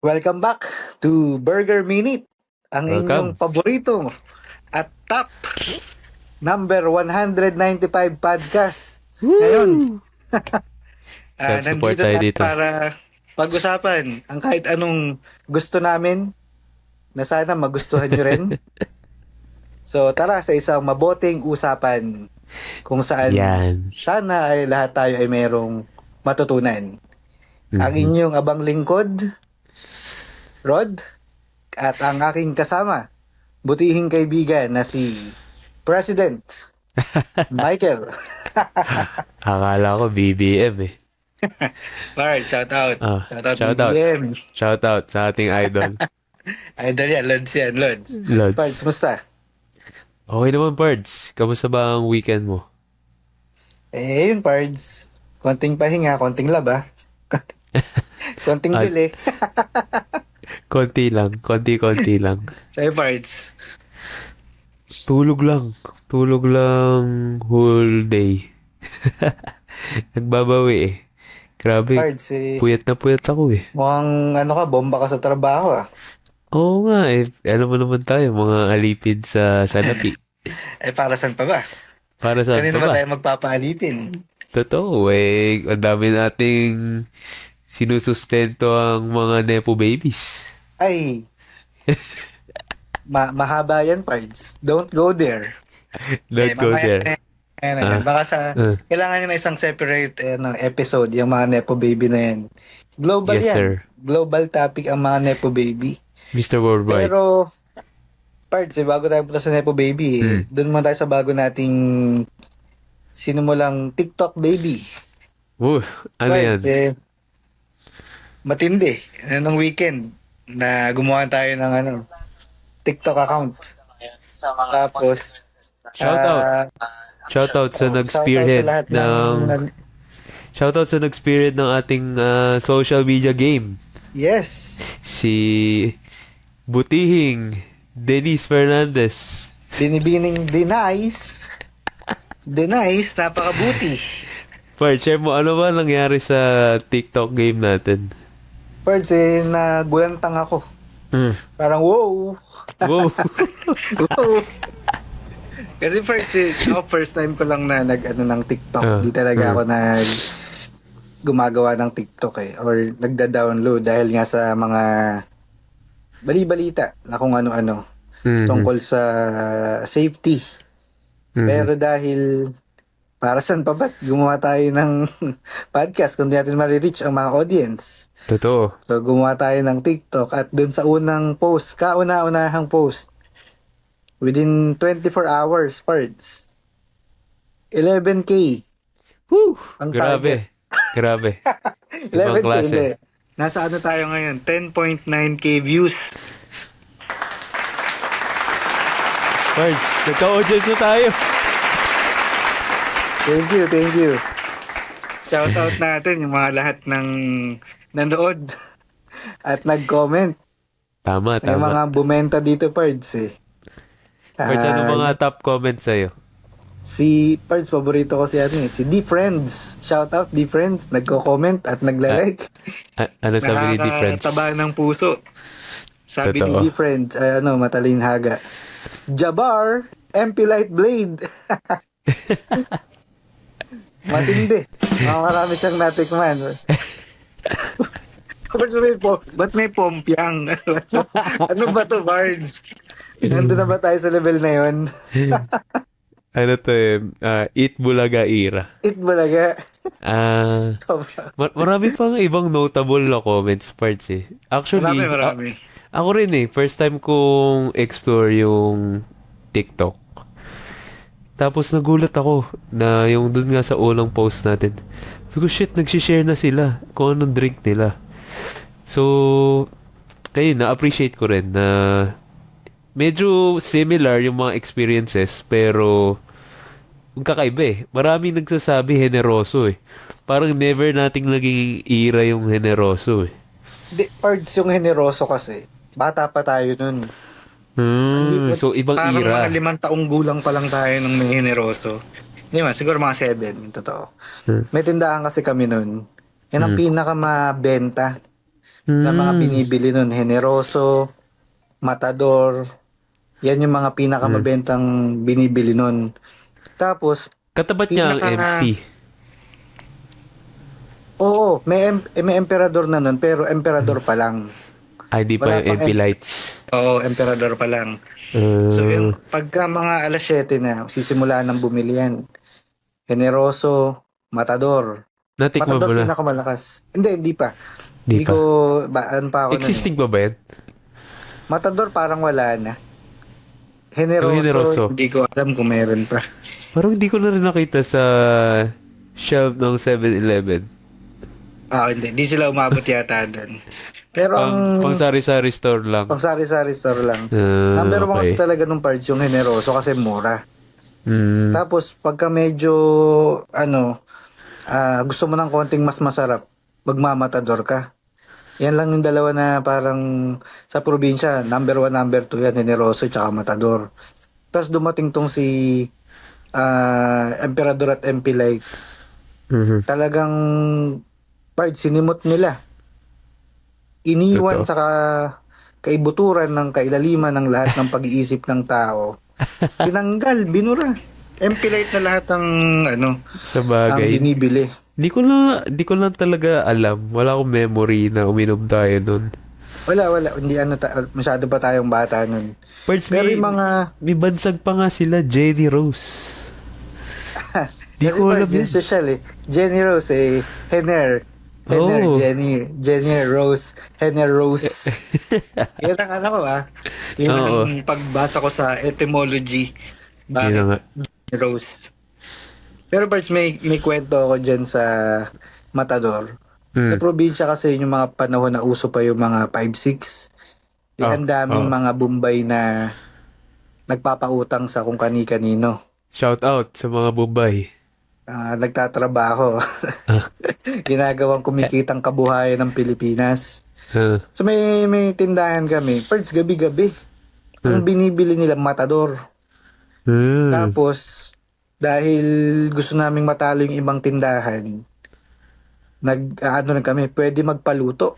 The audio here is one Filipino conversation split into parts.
Welcome back to Burger Minute, ang inyong Welcome. paborito at top number 195 podcast. Ngayon, Woo! Self-support nandito tayo tayo dito. para pag-usapan ang kahit anong gusto namin na sana magustuhan nyo rin. So tara sa isang mabuting usapan kung saan Yan. sana ay lahat tayo ay mayroong matutunan. Ang Mhm. inyong abang lingkod, Rod, at ang aking kasama, butihing kaibigan na si President Michael. Akala ko BBM eh. Bard, shout out. Ah, Shout out shout out. BBM. Shout out sa ating idol. Idol yan, Lods yan, Lods. Bard, Lods. musta? Okay naman, Pards. Kamusta ba ang weekend mo? Yun, Pards. Konting pahinga, konting laba. Konting At bili. konti lang. Konti-konti lang. Sa'yo, Pards. Tulog lang. Tulog lang whole day. Nagbabawi eh. Grabe. Pards, Puyat ako eh. mukhang bomba ka sa trabaho ah. Oo nga eh. Alam mo naman tayo, mga alipid sa salapi. Para saan pa ba? Para saan Kanina pa ba ba? tayo magpapaalipin? Totoo eh. Ang dami nating sinusustento ang mga Nepo babies. Ay, mahaba yan, Pards. Don't go there. Don't go Mamaya there. na yan. Ah, Baka ah. kailangan nyo na isang separate episode, yung mga Nepo Baby na yan. Global Yes, yan. sir. Global topic ang mga Nepo Baby. Mr. Worldwide. Pero, Pards, bago tayo punta sa Nepo Baby, doon muna tayo sa bago nating sinimulang TikTok Baby. Ano yan? Pards, matindi. Nung weekend, na gumawa tayo ng TikTok account. Tapos, Shout out. ah, Shout out sa shoutout sa nag-spearhead lahat ng shout out sa nag-spearhead ng ating social media game. yes, Si Butihing Denise Fernandez. binibining Denice, napakabuti. Part, share mo ano ba nangyari sa TikTok game natin? Pards, nagulantang ako. Mm. Parang, wow! Wow. Wow! Kasi first time ko lang na ng TikTok. Di talaga ako gumagawa ng TikTok or nagda-download dahil nga sa mga bali-balita na kung ano-ano Mhm. tungkol sa safety. Mhm. Pero dahil para saan pa ba gumawa tayo ng podcast kung di natin marireach ang mga audience. Totoo. So gumawa tayo ng TikTok at dun sa unang post, kauna-unahang post, within 24 hours, Pards, 11K Woo! ang target. Grabe. Ibang 11K, klase. hindi. Nasa tayo ngayon? 10.9K views. Pards, nagka-audience na tayo. Thank you. Shout out natin yung mga lahat ng nanood at nag-comment. Tama. May mga bumenta dito, Pards Pards, ano Ah, mga top comments sa'yo? si Pards, paborito ko si D Friends. Shout out D Friends, nagko-comment at nagla-like. Ano sabi ni difference? Nakakataba ng puso. Sabi Totoo. ni D Friends, matalinhaga. Jabar, MP Light Blade. Matindi. Marami siyang natikman. Ba't may pompiang? Ano ba to, Bards? Nandun na ba tayo sa level na yon? Ano to Eat Bulaga era. It balaga. Ah, marami pang ibang notable na comments parts eh. Actually, Marami. ako rin first time kong explore yung TikTok. Tapos nagulat ako na yung dun nga sa unang post natin. Sabi ko, shit, nagsishare na sila kung anong drink nila. So, kayo na-appreciate ko rin na medyo similar yung mga experiences pero kakaiba eh. Maraming nagsasabi generoso eh. Parang never nating naging era yung generoso eh. Pards yung generoso kasi. Bata pa tayo nun. So ibang Parang era. mga 5 taong gulang pa lang tayo nung may generoso. Hindi man, siguro mga 7, yung totoo. Hmm. May tindahan kasi kami nun. Yan ang pinakamabenta na mga Hmm. binibili nun. Generoso, Matador, yan yung mga Hmm. pinakamabentang binibili nun. Tapos, Katapat niya ang pinaka, MP. oo, may emperador na nun, pero emperador pa lang. Ay, di pa Wala yung pang, MP lights. oo, emperador pa lang. So, Uh, yung, pagka mga alas 7 na, sisimulaan ng bumili yan. Generoso, Matador. natikman mo Matador na. pinakamalakas. Hindi pa. Di Hindi ko, pa. baan pa ako nun eh. Existing pa ba yan? Matador parang wala na. Yung Generoso, generoso. hindi ko alam kung meron pa. Parang di ko na rin nakita sa shelf ng 7-Eleven. Ah, hindi. Di sila umabot yata doon. Pero ang Pang sari-sari store lang. pang sari-sari store lang. Ah, Number one kasi okay. talaga nung parts yung generoso kasi mura. Hmm. Tapos pagka medyo gusto mo ng konting mas masarap, magmamatador ka. Yan lang yung dalawa na parang sa probinsya, number one, number two yan, generoso tsaka matador. Tapos dumating tong si Emperador at MP Light. Mhm. Talagang part sinimot nila. Iniwan Totoo. sa kaibuturan ng kailaliman ng lahat ng pag-iisip ng tao. Tinanggal, binura. MP Light na lahat ng Sa ang bagay. binibili. Di ko lang talaga alam. Wala akong memory na uminom tayo nun. Wala. Hindi masyado pa tayong bata nun. Parts, Pero yung mga, may bansag pa nga sila, Jenny Rose. Di kasi ko pa, alam yun. social eh. Jenny Rose eh. Oh. Jenny Rose, Henner Rose. Yun ang ko Yun ang Oo. pagbasa ko sa etymology. Yun na Bakit nga. Rose? Pero parts may kwento ako dyan sa Matador. Sa Hmm. probinsya kasi yung mga panahon na uso pa yung mga 5-6. Oh. Ang daming Oh. mga Bombay na nagpapautang sa kung kani-kanino. Shout out sa mga Bombay. Nagtatrabaho. Ah. Ginagawang kumikitang kabuhayan ng Pilipinas. Ah. So may tindahan kami. Parts gabi-gabi. Ang Hmm. binibili nila matador. Hmm. Tapos dahil gusto naming matalo yung ibang tindahan, na kami, pwede magpaluto.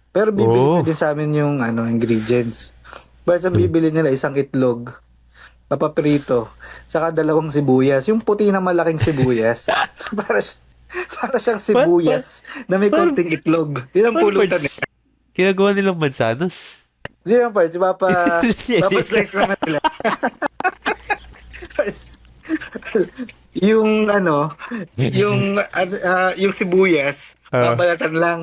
Pero bibili Oh. na din sa amin yung ingredients. Parts ang Hmm. bibili nila isang itlog, papaprito, saka 2 sibuyas. Yung puti na malaking sibuyas. So, para siyang sibuyas na may Par- konting itlog. Yun ang Paano pulutan parts? eh. Ginagawa nilang mansanas? Hindi naman parts, papaslice naman nila. Parts, yung yung sibuyas, Ah. babalatan lang.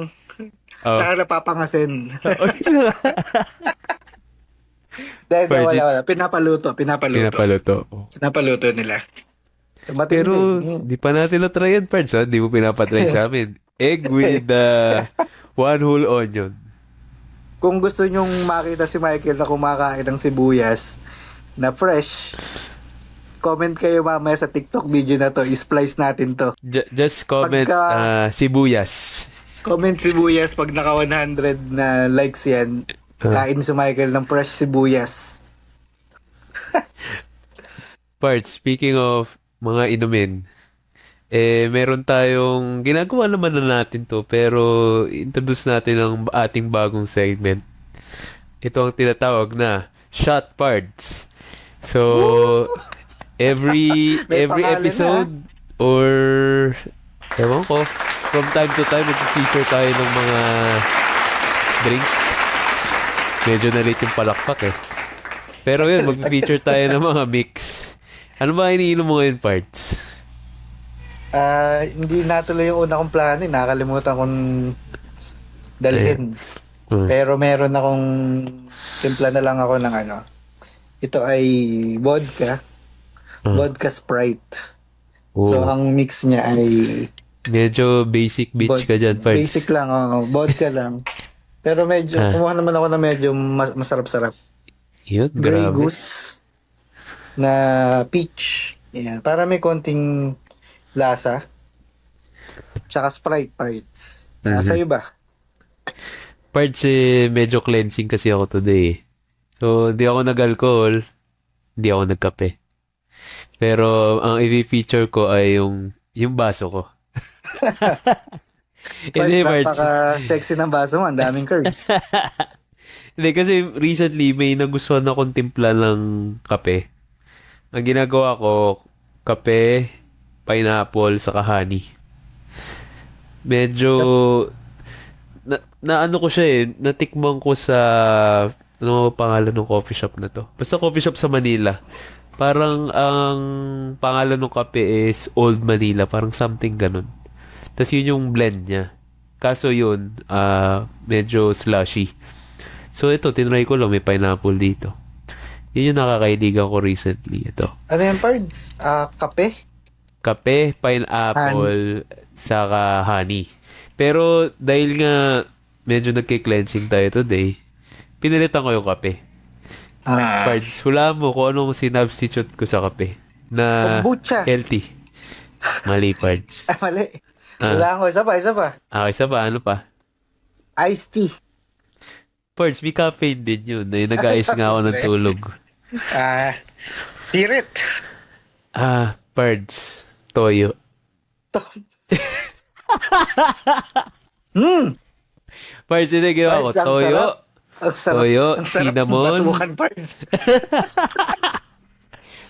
Oh. Saka napapangasin. Okay. Dahil Parts, wala. Pinapaluto. pinapaluto. Pinapaluto nila. Matindi. Pero, di pa natin na-try yan, parts, ha? Di mo pinapatry sa amin. Egg with one whole onion. Kung gusto nyong makita si Michael na kumakain ng sibuyas na fresh, comment kayo mamaya sa TikTok video na to. I-splice natin to. Just comment sibuyas. Comment sibuyas pag naka 100 na likes yan. Kain si Michael ng fresh sibuyas. Parts, speaking of mga inumin, meron tayong, ginagawa naman na natin to, pero introduce natin ang ating bagong segment. Ito ang tinatawag na Shot Parts. So, every May every pangalan episode or ewan ko, from time to time mag-feature tayo ng mga drinks. Medyo na late yung palakpak eh. Pero yun, mag-feature tayo ng mga mix. Ano ba iniinom mo ngayon, Parts? Hindi natuloy yung una kong plano. Nakakalimutan kong dalhin. Pero meron akong timpla na lang ako ng Ito ay vodka. Vodka Sprite. So, ang mix niya ay Medyo basic bitch ka dyan, Parts. basic lang. Vodka lang. Pero medyo, kumuha naman ako na medyo masarap-sarap. Yun, Grey grabe. Goose na peach. Yan. Para may konting lasa. Tsaka Sprite Parts. Sa'yo ba? Parts medyo cleansing kasi ako today. So, di ako nag-alcohol, di ako nagkape. Pero, ang i-feature ko ay yung baso ko. Hindi, Pards. Napaka-sexy ng baso mo. Ang daming curves. Hindi, kasi recently may nagustuhan akong timpla ng kape. Ang ginagawa ko, kape, pineapple, saka honey. Medyo, na ano ko siya eh, natikman ko sa, ano pangalan ng coffee shop na to? Basta coffee shop sa Manila. Parang ang pangalan ng kape is Old Manila, parang something ganun. Tapos yun yung blend niya. Kaso yun, medyo slushy. So ito, tinry ko lang, may pineapple dito. Yun yung nakakailigan ko recently. Ito. Ano yan, Pards? Kape? Kape, pineapple, saka honey. Pero dahil nga medyo nagki-cleansing tayo today, pinilitan ko yung kape. Pards, hulaan mo kung anong sinubstitute ko sa kape na Kombucha. healthy. Mali, Pards. Mali. Wala ko. Isa pa. Isa pa, ano pa? Iced tea. Pards, may caffeine din yun. Nag-ayos nga ako ng tulog. Sirit. Pards, toyo. Pards, yun yung ginawa ko. Pards, ang Toyo. sarap. Ang sarap. Toyo, Ang sarap ng cinnamon. batukan, Pards.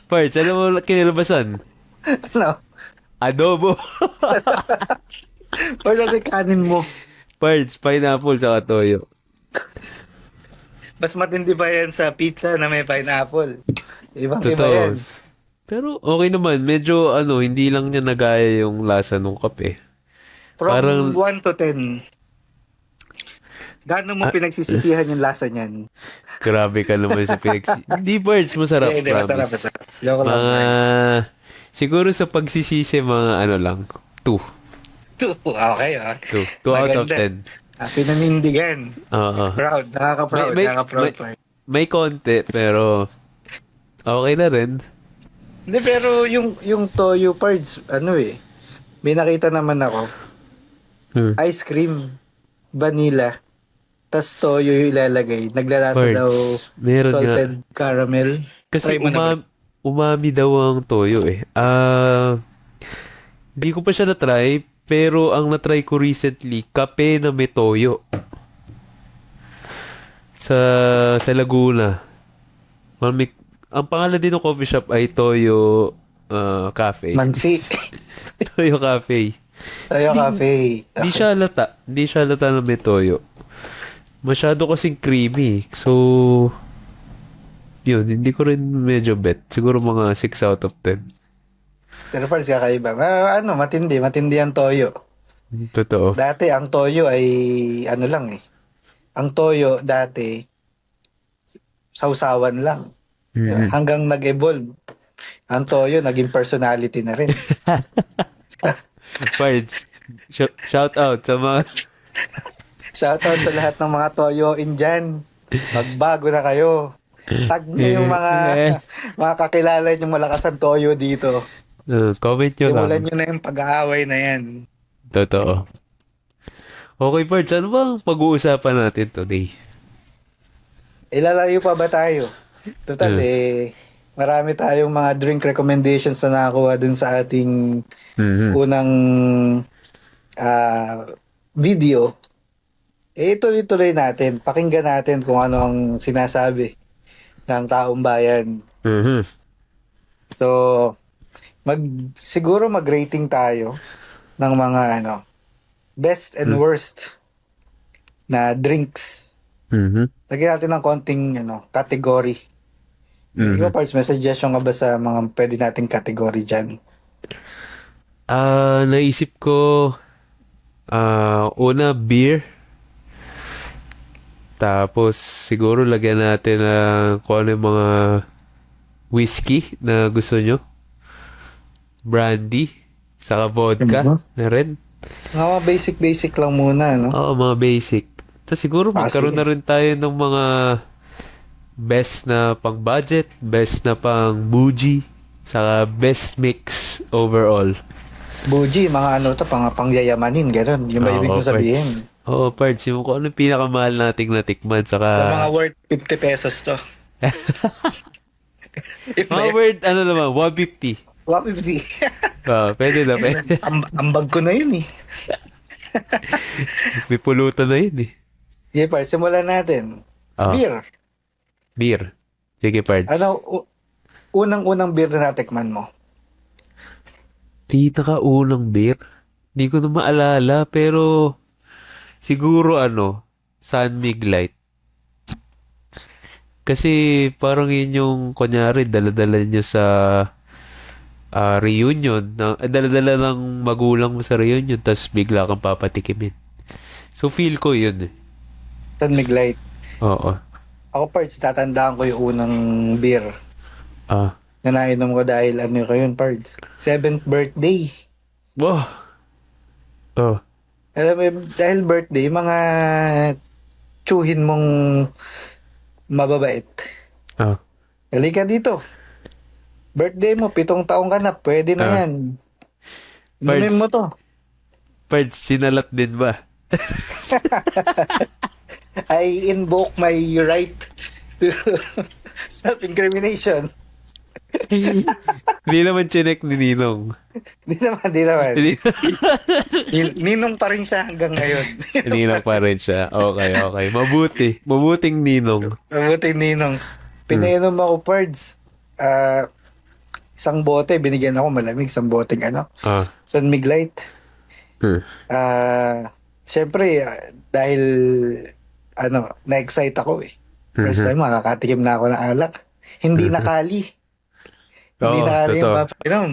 Pards, alam mo kinalabasan? Ano? Adobo. Pards, kasi kanin mo. Pards, pineapple, saka toyo. Mas matindi pa yan sa pizza na may pineapple. Ibang iba Totoo. yan. Pero okay naman. Medyo hindi lang niya nagaya yung lasa ng kape. From Parang- 1 to 10. Gaano mo pinagsisisihan yung lasa niyan? Grabe ka naman sa Hindi, Pards, masarap. Hindi, masarap. Promise. Joke lang. Mga... Siguro sa pagsisisi, mga ano lang. 2. Okay, 2 out of Maganda. 10. Pinanindigan. Oo. Proud. Nakaka-proud. May- Nakaka-proud. may- May konti, pero okay na rin. Hindi, pero yung toyo parts, may nakita naman ako. Ice cream, vanilla, tas toyo yung ilalagay. Naglalasa Parts. daw Meron nga. salted caramel. Kasi Try mo na ba? umami daw ang toyo eh. Hindi ko pa siya na-try, pero ang na-try ko recently, kape na may toyo. Sa Laguna. Ang pangalan din ng coffee shop ay Toyo Cafe. Mansi. Toyo Cafe. Toyo cafe. Hindi siya halata. Hindi siya halata na may toyo. Masyado kasing creamy. So, yun. Hindi ko rin medyo bet. Siguro mga 6 out of 10. Pero parts kakaiba. Matindi. Matindi ang toyo. Totoo. Dati ang toyo ay lang eh. Ang toyo dati sausawan lang. Mhm. Hanggang nag-evolve. Ang toyo naging personality na rin. Pards, shout out sa mga... Shoutout sa lahat ng mga toyo dyan. Magbago na kayo. Tag nyo yung mga kakilala yung malakas ang toyo dito. Comment nyo Simulan lang. nyo na yung pag-aaway na yan. Totoo. Okay, Pards, ano bang pag-uusapan natin today? Ilalayo pa ba tayo? Total marami tayong mga drink recommendations na nakakuha dun sa ating unang video. Tuloy-tuloy natin. Pakinggan natin kung ano ang sinasabi ng taong bayan. Mhm. So, siguro mag-rating tayo ng mga best and worst na drinks. Mhm. Lagyan natin ng konting category. Ikaw, Parts, may suggestion ka ba sa mga pwede nating category dyan? Naisip ko, una, beer. Tapos, siguro lagyan natin kung ano yung mga whiskey na gusto nyo. Brandy. Saka vodka na rin. Mga basic lang muna, no? Oo, mga basic. Tapos siguro magkaroon sige. na rin tayo ng mga best na pang budget, best na pang bougie, saka best mix overall. Bougie, mga pangyayamanin, gano'n. Yung ba ibig mo sabihin? Oo, Pards. Yung kung ano yung pinakamahal nating natikman, Yung saka... mga worth 50 pesos to. Mga word, ano naman, 150. 150. Pwede na, pwede. Ambag ko na yun eh. May pulutan na yun eh. Sige, Pards, simulan natin. Ah, Beer. beer. Sige, parts. Ano, unang-unang beer na natikman mo? Pinakaunang beer? Hindi ko na maalala, pero siguro San Mig Light. Kasi parang yun yung, kunyari, daladala nyo sa reunion. Daladala ng magulang mo sa reunion, tapos bigla kang papatikimin. So, feel ko yun eh. San Miglite. Oo. Ako, Pards, tatandaan ko yung unang beer Ah. na nainom ko dahil ano ko yun, Pards? 7th birthday. Oh. Oh. Alam mo, dahil birthday, mga tsuhin mong mababait. Ah. Halika dito. Birthday mo, 7 taong ka na. Pwede na Ah. yan. Inumin Parts, mo to. parts, sinalat din ba? I invoke my right to self-incrimination. Hindi naman chinek ni Ninong. Di naman, di naman. Hindi Ninong pa rin siya hanggang ngayon. Ninong pa rin siya. Okay, okay. Mabuti. Mabuting Ninong. Mabuti Ninong. Pinainom ako, Pards. Isang bote, binigyan ako malamig. Isang boteng Ah. San Miglite. Hmm. Siyempre, dahil na-excite ako eh. First time, makakatikim na ako ng alak. Hindi nakali. Hindi Oo, nakali yung totoo. papainom.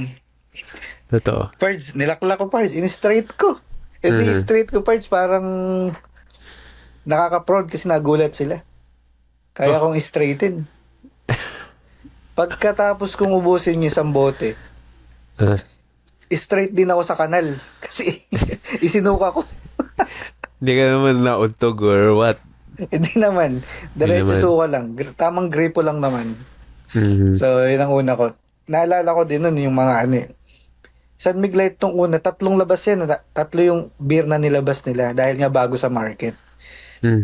Totoo. Pards, nilaklak ko, Pards. In-straight ko. Ito yung straight ko, Pards, parang nakaka-proud kasi nagulat sila. Kaya kong straighten. Pagkatapos kong ubusin yung isang bote, Ah. straight din ako sa kanal. Kasi isinuka ko. Hindi ka naman nauntog or what? Hindi naman. Diretso naman. suka lang. Tamang gripo lang naman. Mhm. So, yun ang una ko. Naalala ko din nun yung mga San Miglite tong una, 3 labas yan. Tatlo yung beer na nilabas nila dahil nga bago sa market. Hmm.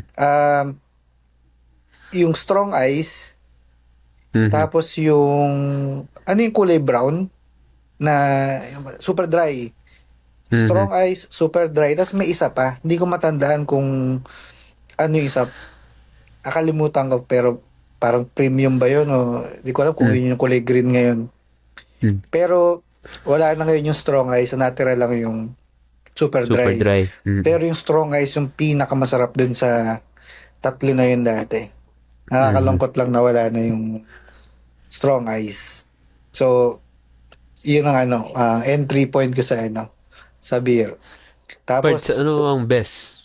Yung strong ice, Mhm. tapos yung yung kulay brown na super dry. Strong ice, super dry. Tapos may isa pa. Hindi ko matandaan kung ano yung isa. Nakalimutan ko pero parang premium ba yun o hindi ko alam kung yun yung kulay green ngayon. Hmm. Pero wala na ngayon yung strong ice. Natira lang yung super Super dry. dry. Mhm. Pero yung strong ice yung pinakamasarap dun sa tatlo na yun dati. Nakakalungkot lang na wala na yung strong ice. So, yun ang entry point ko sa beer. Parts, Tapos, ano ang best?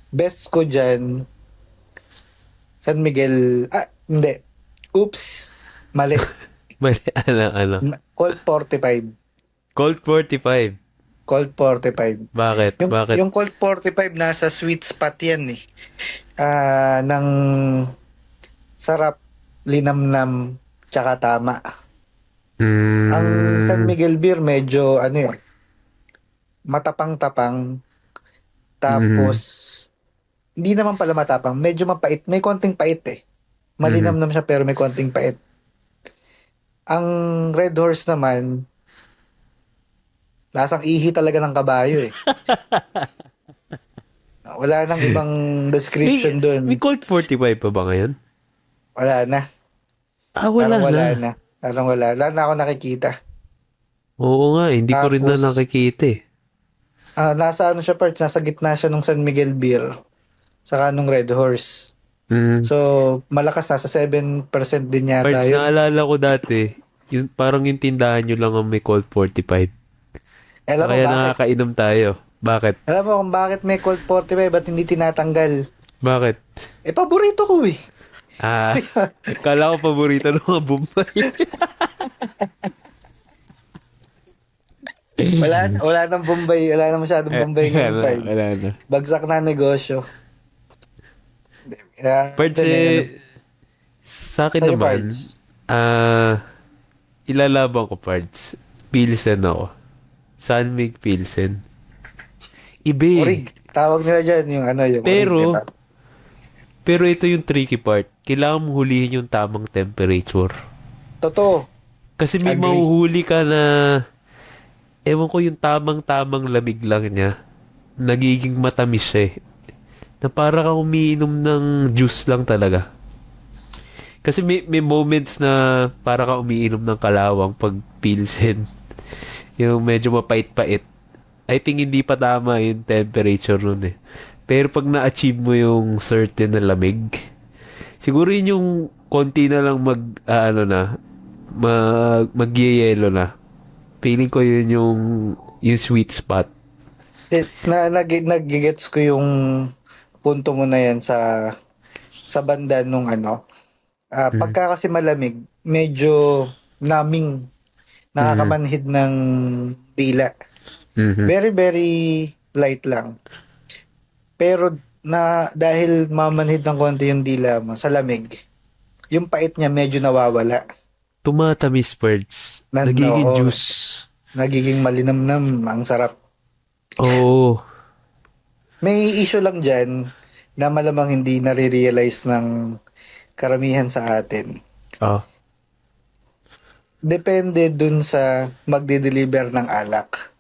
best ko dyan, San Miguel, hindi. Oops, mali. Mali, ano? Colt 45. Colt 45. Colt 45. Bakit? Yung, Bakit? yung Colt 45 nasa sweet spot yan eh. Ng sarap, linamnam, tsaka tama. Ang San Miguel beer medyo matapang-tapang. Tapos hindi naman pala matapang, medyo mapait, may konting pait eh. Malinamnam siya pero may konting pait. Ang Red Horse naman lasang ihi talaga ng kabayo eh. Wala nang ibang description doon. May Colt 45 pa ba ngayon? Wala na. Wala Parang wala na. na. Parang wala. Wala na ako nakikita. Oo nga, hindi ko rin na Tapos, nakikita eh. Nasa siya, Parts, nasa gitna siya nung San Miguel Beer. Saka nung Red Horse. So, malakas, nasa 7% din yata Parts, yun. naalala ko dati, parang yung tindahan nyo lang ang may Colt 45. Alam mo Kaya bakit? nakakainom tayo. Bakit? Alam mo kung bakit may Colt 45 ba't hindi tinatanggal? Bakit? Paborito ko eh. Kala ko paborito ng mga Bombay. Wala nang Bombay. Wala nang masyadong Bombay ngayon, Parts. Wala na. Bagsak na negosyo. Parts, sa akin Sa'yo, naman, Parts. ilalaban ko, Parts. Pilsen ako. San Mig Pilsen. Ibe. Orig. Tawag nila dyan yung yung Pero, orig. pero ito yung tricky part. Kailangan mo hulihin yung tamang temperature. Totoo. Kasi may Agree. mahuhuli ka na ewan ko yung tamang-tamang lamig lang niya. Nagiging matamis siya eh. Na para kang umiinom ng juice lang talaga. Kasi may moments na para kang umiinom ng kalawang pag pilsen. Yung medyo mapait-pait. I think hindi pa tama yung temperature nun eh. Pero pag na-achieve mo yung certain na lamig, siguro yun yung konti na lang magyeyelo na. Feeling ko yun yung sweet spot. Nagigets ko yung punto mo na yan sa banda nung ano. Mm. Pagka kasi malamig, medyo naming, Mhm. nakakamanhid ng dila. Mhm. Very, very light lang. Pero dahil mamanhid ng konti yung dila mo sa lamig, yung pait niya medyo nawawala. Tumatamis birds. Nagiging Oo, juice. nagiging malinamnam, ang sarap. Oo. May issue lang dyan na malamang hindi nare-realize ng karamihan sa atin. Ah. Depende dun sa magde-deliver ng alak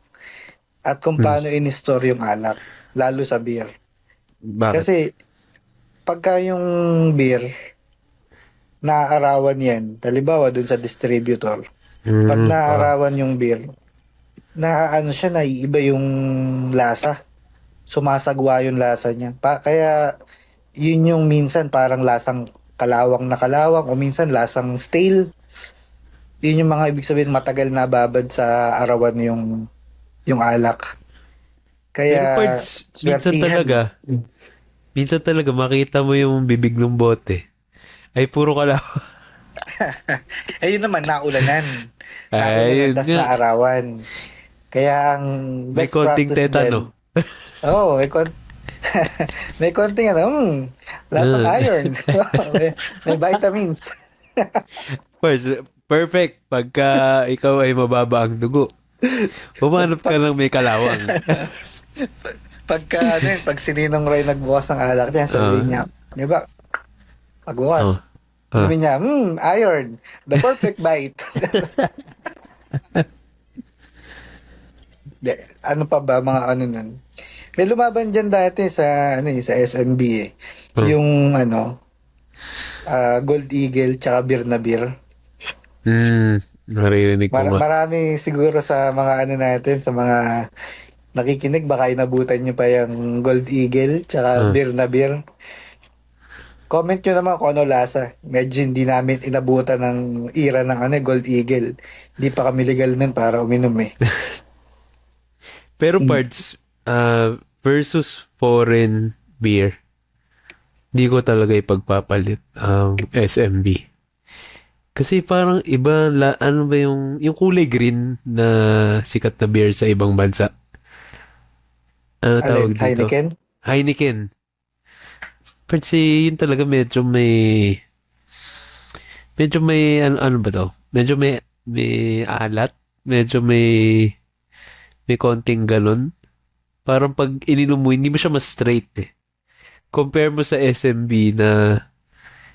at kung Mm. paano in-store yung alak, lalo sa beer. Bakit? Kasi pagka yung beer, naaarawan yan, halimbawa dun sa distributor, pag Mm. Ah. naaarawan yung beer, naaano siya, naiiba yung lasa. Sumasagwa yung lasa niya. Kaya yun yung minsan parang lasang kalawang na kalawang o minsan lasang stale. Yun yung mga ibig sabihin matagal na babad sa arawan yung alak. Pero Kaya parts, swertihan. minsan talaga makita mo yung bibig ng bote. Ay, puro kalaw. Ayun naman, naulanan. Naulanan, Ayun tas nga. naarawan. Kaya ang May best konting practice tetano. dyan, oh, may konting ano, lasang Uh, iron. may vitamins. First, perfect. Pagka ikaw ay mababa ang dugo. Humanap ka Pag, ng may kalawang. pagka, ano yun, pag sininong Roy nagbukas ng alak niya, sabihin niya, Ah, di ba, oh, pagbukas, ah. sabihin niya, iron, the perfect bite. Ano pa ba, mga ano nun? May lumaban dyan dati sa SMB eh. Oh. Yung ano, Gold Eagle tsaka Beer na Beer. Naririnig ko nga. Marami siguro sa mga ano natin, sa mga nakikinig, baka inabutan nyo pa yung Gold Eagle tsaka Ah. Beer na Beer. Comment nyo naman kung ano lasa. Medyo hindi namin inabutan ng era ng ano, Gold Eagle. Hindi pa kami legal nun para uminom eh. Pero Mm. parts, versus foreign beer, di ko talaga ipagpapalit ang SMB. Kasi parang iba, ano ba yung kulay green na sikat na beer sa ibang bansa? Ano Alin, tawag dito? Heineken? Heineken. Kasi yun talaga medyo may, ano ba to? Medyo may alat. Medyo may konting galon. Parang pag ininom mo, hindi mo siya mas straight eh. Compare mo sa SMB na,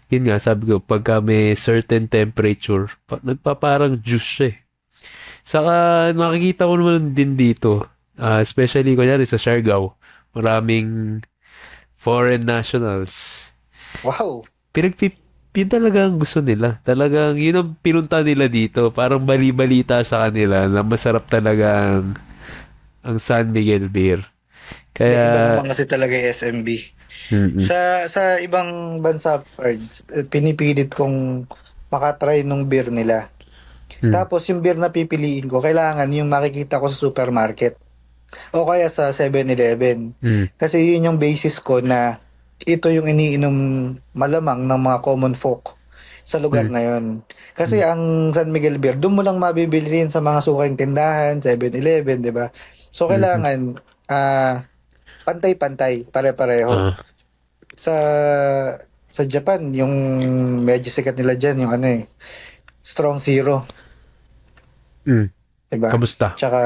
yun nga, sabi ko, pagka may certain temperature, nagpaparang juice siya eh. Saka, nakikita ko naman din dito, especially, kunyari, sa Siargao, maraming foreign nationals. Wow! Pinagpip, yun talaga ang gusto nila. Talagang, yun ang pinunta nila dito. Parang bali-balita sa kanila na masarap talaga ang San Miguel beer. Iba Kaya, naman kasi talaga yung SMB. mm-mm. Sa ibang bansa, Pards, pinipilit kong makatry nung beer nila. Mm. Tapos yung beer na pipiliin ko, kailangan yung makikita ko sa supermarket o kaya sa 7-Eleven. Mm. Kasi yun yung basis ko na ito yung iniinom malamang ng mga common folk sa lugar Mm. na yun. Kasi Mm. ang San Miguel Beer, doon mo lang mabibili rin sa mga suking tindahan, 7-Eleven, di ba? So Mm. kailangan pantay-pantay, pare-pareho. Ah. Sa Japan, yung medyo sikat nila dyan, yung ano eh, Strong Zero, Mm. di ba? Kamusta? Tsaka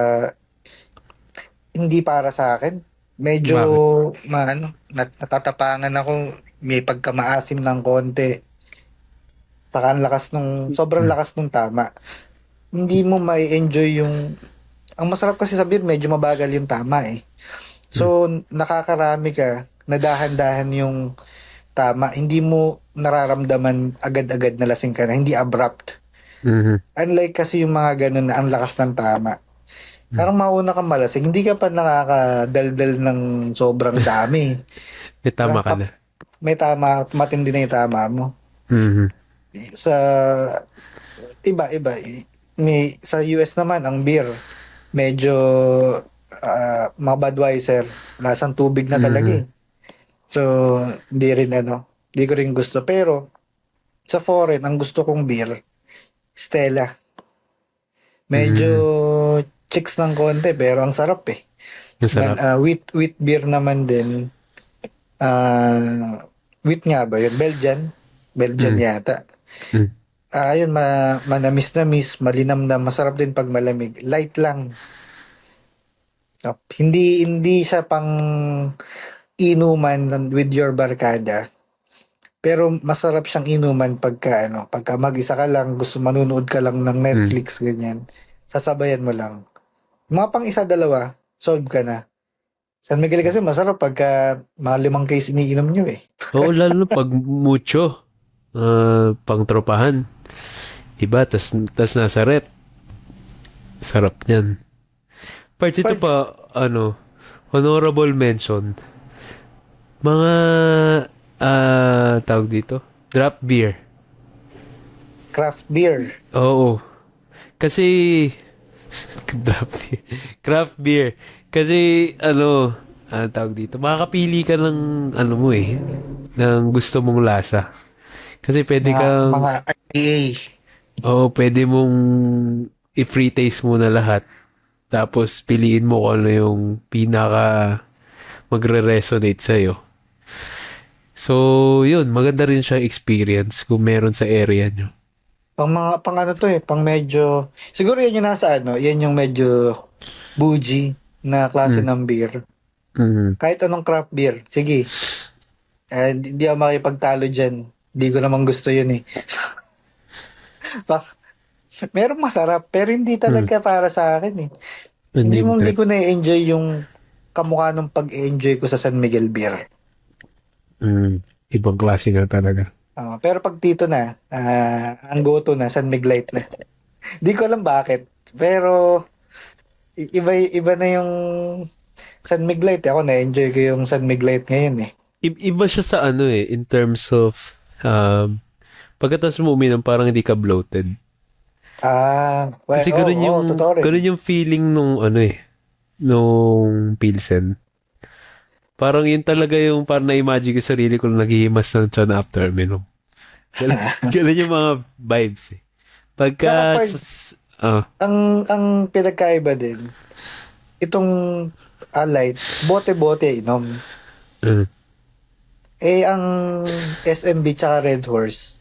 hindi para sa akin. Medyo Bakit? natatapangan ako, may pagkamaasim ng konti. Saka ang lakas nung, sobrang Mm. lakas nung tama. Hindi mo mai-enjoy yung ang masarap kasi sa beer, medyo mabagal yung tama eh. So, nakakarami ka, nadahan-dahan yung tama. Hindi mo nararamdaman agad-agad na lasing ka na, hindi abrupt. Mhm. Unlike kasi yung mga ganun na ang lakas ng tama. Parang mauna kang malasing, hindi ka pa nakakadaldal ng sobrang dami. May Diba? tama ka na. May tama, matindi na yung tama mo. Mhm. Sa iba-iba, sa US naman, ang beer, medyo mga Budweiser, lasang tubig na talaga Mhm. eh. So, hindi ko rin gusto. Pero, sa foreign, ang gusto kong beer, Stella. Medyo Mhm. chicks ng konti, pero ang sarap eh. Masarap. Wheat beer naman din. Wheat nga ba yun? Belgian Mm. yata. Mm. Ayun, manamis-namis, malinamnam, masarap din pag malamig. Light lang. Hindi siya pang inuman with your barkada. Pero masarap siyang inuman pagka mag-isa ka lang, gusto manunood ka lang ng Mm. Netflix, ganyan. Sasabayan mo lang. Mga pang isa, dalawa, solve ka na. San Miguel kasi masarap pagka mga 5 case iniinom nyo eh. Oo, lalo na pag mucho. Pang tropahan. Iba, tas nasa rep. Sarap niyan. Parts ito Pards, pa, honorable mention. Mga, tawag dito, draft beer. craft beer. Oo. Kasi, draft beer. Craft beer. Kasi, tawag dito, makakapili ka ng, mo eh, ng gusto mong lasa. Kasi pwede Mga kang, IPA. pwede mong i-free taste muna lahat. Tapos piliin mo kung ano yung pinaka magre-resonate sa'yo. So, yun, maganda rin siya experience kung meron sa area nyo. Pang ano to eh, pang medyo, siguro yan yung nasa yan yung medyo bougie na klase Mm. ng beer. Mm. Kahit anong craft beer, sige. Hindi ako makipagtalo dyan. Hindi ko naman gusto yun eh. Bak- Merong masarap, pero hindi Mm. talaga para sa akin eh. Hindi mo Hindi trip. ko na-enjoy yung kamukha nung pag-enjoy ko sa San Miguel Beer. Mm. Ibang klase nga talaga. Pero pag dito na, ang go-to na, San Miguelite na. Di ko alam bakit. Pero, iba na yung San Miguelite. Ako na-enjoy ko yung San Miguelite ngayon eh. Iba siya sa in terms of, pagkatapos mo uminom, parang hindi ka bloated. Well, Kasi totoo rin. ganun yung feeling nung nung Pilsen. Parang yun talaga yung parang na-imagine ko sarili ko na naghihimas ng tiyan after minom. Ganun, ganun yung mga vibes eh. Tsaka Pagka, part, ang pinagkaiba din, itong light, bote-bote inom. mm, Ang SMB tsaka Red Horse,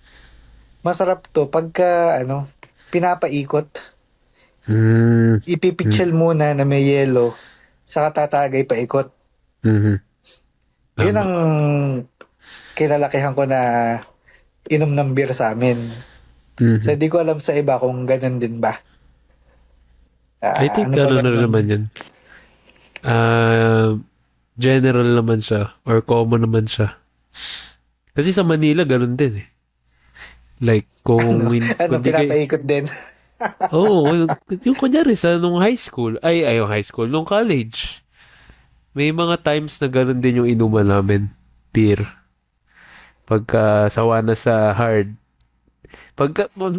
masarap to pagka, pinapaikot. mm, mm, Ipipitchel muna na may yelo, saka tatagay paikot. mm, Yun tama. ang kinalakihan ko na inom ng beer sa amin. So, Mhm. di ko alam sa iba kung ganun din ba. I think Ano ba ba na yung... naman yun. Ah, general naman siya or common naman siya. Kasi sa Manila ganun din eh. Like kung di kay pinapaikot din. Oo, yung kunyari sa nung high school, yung high school, nung college. May mga times na ganun din yung inuman namin, beer. Pagka sawa na sa hard.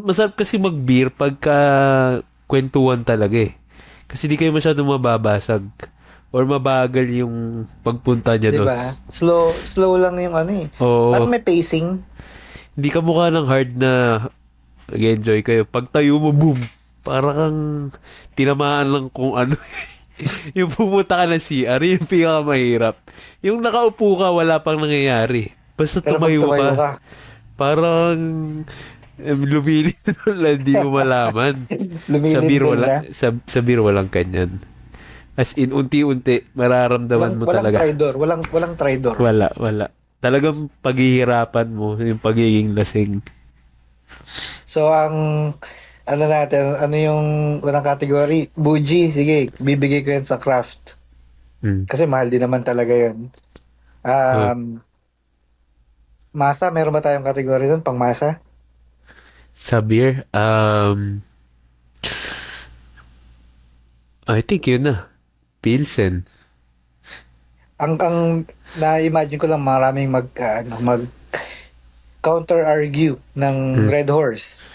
Masarap kasi mag-beer pagka kwentuhan talaga eh. Kasi di kayo masyadong mababasag or mabagal yung pagpunta niya Di doon. ba? Slow lang yung ano eh. Oo, Parang may pacing. hindi ka mukha ng hard na nag-enjoy kayo. Pag tayo mo, boom! Para kang tinamaan lang kung ano. Yung pumunta ka ng CR, yung pinakamahirap. Yung nakaupo ka, wala pang nangyayari. Basta Pero pag tumayo tumayo ka, ka, parang lumilis lang, hindi mo malaman. lumilin din ka. Sa beer walang kanyan. As in, unti-unti, mararamdaman mo Walang talaga. traitor. Walang traitor. Wala. Talagang paghihirapan mo yung pagiging lasing. So, ang Ano natin, ano yung unang category? Buji, sige, bibigay ko yan sa craft. Hmm. Kasi mahal din naman talaga yun. Ah, Masa, meron ba tayong category doon, pang masa? sa beer, I think yun na. Pilsen. Ang na-imagine ko lang maraming mag counter argue ng Hmm. Red Horse.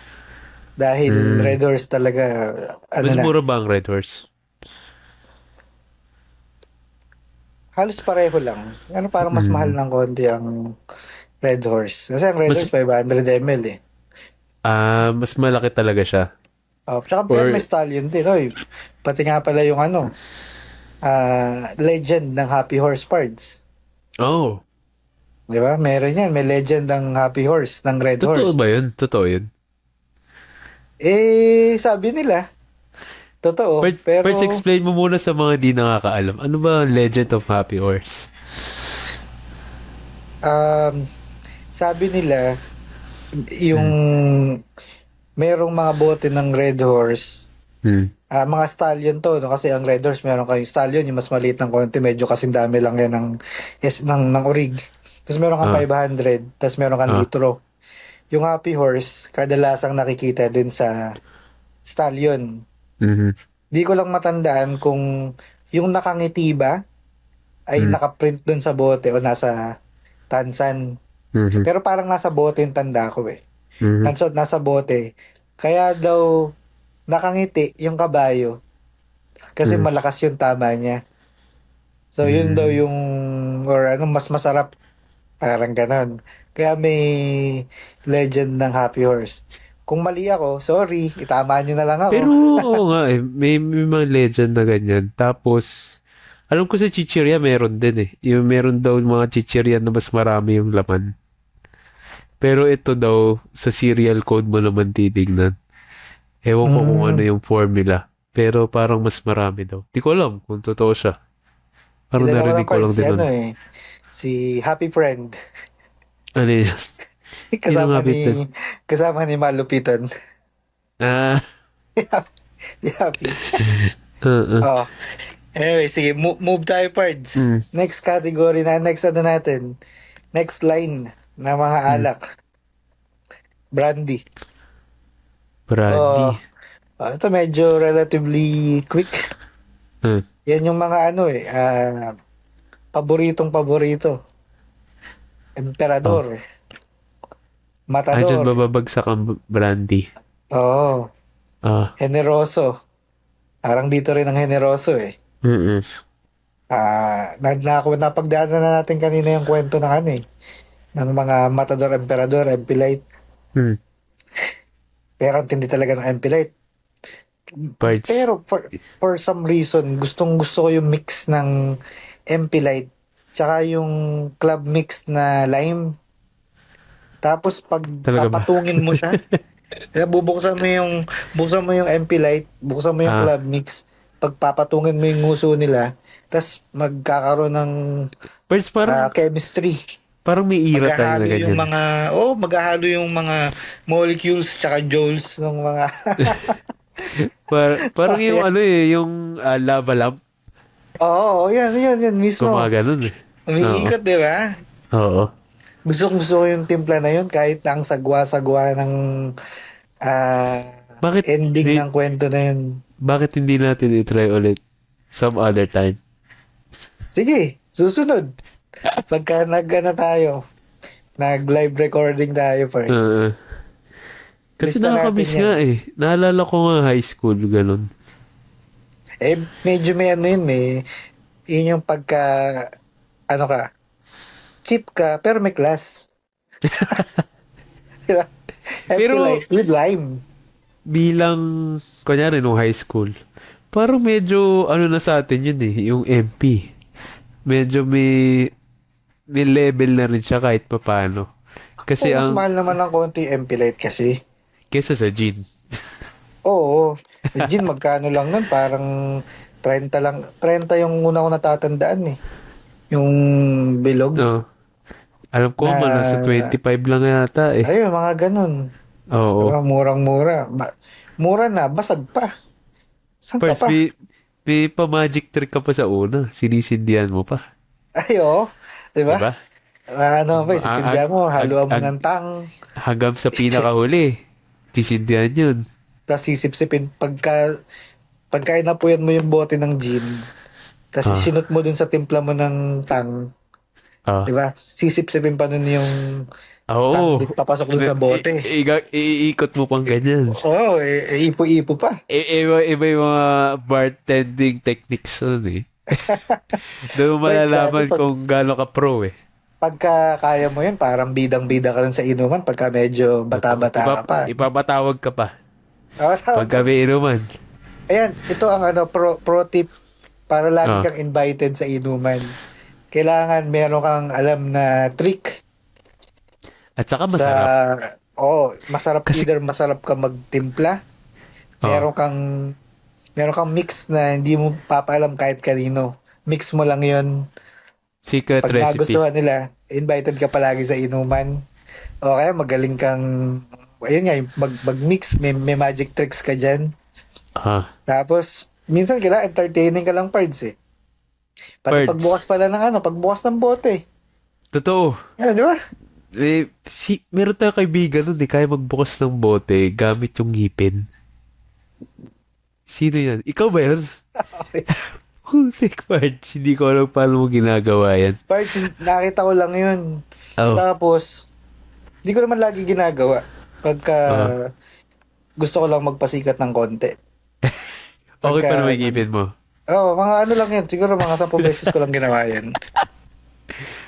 Dahil Hmm. Red Horse talaga, ano Mas na, mura ba ang Red Horse? halos pareho lang. Ano, parang mas mahal Hmm. ng konti ang Red Horse. Kasi ang Red Mas, Horse 500 ml eh. mas malaki talaga siya. Tsaka pero may Or, stallion din. Oy, pati nga pala yung ano, legend ng Happy Horse Parts. oh, Di ba? Meron yan. May legend ng Happy Horse, ng Red totoo Horse. ba yun? Totoo yun? Sabi nila, totoo. First, Pero, explain mo muna sa mga di nakakaalam. Ano ba ang Legend of Happy Horse? um, sabi nila, yung Hmm. merong mga bote ng Red Horse, Hmm. mga stallion to, no? Kasi ang Red Horse, meron kayong stallion, yung mas maliit ng konti, medyo kasing dami lang yan ng orig. Tapos meron kang Ah. 500, tapos meron kang Ah. litro. Yung Happy Horse, kadalasang nakikita dun sa stallion. Mhm. Di ko lang matandaan kung yung nakangiti ba ay Hmm. nakaprint dun sa bote o nasa tansan. Mhm. Pero parang nasa bote yung tanda ko eh. Mhm. Nasa bote. Kaya daw nakangiti yung kabayo kasi Mhm. malakas yung tama niya. So yun daw Hmm. yung or ano mas masarap parang ganon. Kaya may legend ng Happy Horse. Kung mali ako, sorry, itama nyo na lang ako. Pero oo nga eh, may mga legend na ganyan. Tapos, alam ko sa chichirya meron din eh. Yung meron daw mga chichirya na mas marami yung laman. Pero ito daw, sa serial code mo naman titignan. Ewan ko kung ano Mm, yung formula. Pero parang mas marami daw. Di ko alam kung totoo siya. Parang kilala ko lang narinig ko part lang si din nun. ano eh, si Happy Friend. Ano yun? Sino kasama nga bitin? ni kasama ni Malupiton. Ah, Si Happy. uh, Oh. Anyway, sige, move tayo parts. mm, Next category na, next ano natin. Next line na mga mm. alak. Brandy. Oh, Brandy. ito medyo relatively quick. Uh, Yan yung mga ano eh, paboritong paborito. oh. Emperador. Dyan Matador. bababagsak ang brandy. Oh, Ah, Generoso. Parang dito rin ang Generoso eh. mm. Napagdaanan na natin kanina yung kwento ng ano eh, ng mga Matador, Emperador, MP Light. Mm. Pero ang tindi talaga ng MP Light. Parts. Pero for some reason, gustong gusto ko yung mix ng MP Light tsaka yung club mix na lime. Tapos pag Talaga ba? papatungin mo siya, kaya buksan mo yung MP Light, buksan mo yung Ah, club mix, pag papatungin mo yung nguso nila, tapos magkakaroon ng parts parang, chemistry. parang may ira tayo na ganyan. Maghahalo yung mga molecules tsaka joules ng mga Parang yung ano science. eh, yung lava lamp. Oo, yan mismo. Gumaganon eh. Oo. Umiikot, di ba? Oo. Gusto ko yung timpla na yun kahit na ang sagwa-sagwa ng ah, Bakit, ending di, ng kwento na yun. bakit hindi natin i-try ulit some other time? Sige, susunod. Pagka tayo, nag-live recording tayo, Uh, friends. kasi Lista natin nakakamiss yan. nga eh. Naalala ko nga high school, ganun. Medyo may ano yun, yun yung pagka, ano ka, cheap ka, pero may class. Diba? Happy Pero life with lime. bilang, kunyari nung high school, parang medyo ano na sa atin yun eh, yung MP. Medyo may level na rin siya kahit papaano. Kasi Oo, mas ang, mahal naman ng konti MP Light kasi. kesa sa gin. Oo. Gin, magkano lang nun? Parang 30 lang. 30 yung una ko natatandaan eh. Yung bilog No. Alam ko man, nasa na, 25 lang yata eh. ayun, mga ganun. Oo. Diba? Murang-mura. mura na, basag pa. Saan ka Pards, pa? may pa-magic trick ka pa sa una. Sinisindihan mo pa. Ay, oo. Di Di ba? ba? Ano ba, Ag, sisindihan mo, ag, haluan mo ag, ng tang, hanggang sa pinakahuli. Sisindihan yun. tapos sisipsipin, pagka inapuyan mo yung bote ng gin, tapos Ah, isinot mo dun sa timpla mo ng tang, di ah. ba? Sisipsipin pa nun yung tang, Oo. di papasok dun sa bote. Iikot mo pang ganyan. Oo, ipo-ipo pa. Iba yung mga bartending techniques nun eh. Doon mo First, dati, malalaman kung gaano ka pro eh. pagka kaya mo yun, parang bidang-bida ka dun sa inuman, pagka medyo Totoo. bata-bata ka pa. Ipapatawag ka pa. Ah, Pagka may inuman. ayan, ito ang pro tip para lagi Ah. kang invited sa inuman. Kailangan meron kang alam na trick At saka sa masarap. masarap, Kasi, either masarap ka magtimpla, oh, meron kang meron kang mix na hindi mo papaalam kahit kanino. Mix mo lang 'yon. secret Pag recipe. nagustuhan nila, invited ka palagi sa inuman. O kaya magaling kang ayun nga, yung mag-mix, may magic tricks ka diyan. Ah. Tapos minsan kailangan entertaining ka lang, pards eh. Pati Birds. pagbukas pala ng pagbukas ng bote. Totoo. Di ba? Meron tayong kaibigan nun, kaya magbukas ng bote gamit yung ngipin. Sino yan? Ikaw ba yun? Okay. Putik parts. Hindi ko alam paano mo ginagawa yan. Pards, nakita ko lang yun. Oh. Tapos, hindi ko naman lagi ginagawa. Pagka Ah. gusto ko lang magpasikat ng konti. Okay pa naman Pagka, yung ngipin mo. mga ano lang yun. Siguro mga 10 beses ko lang ginawa yan.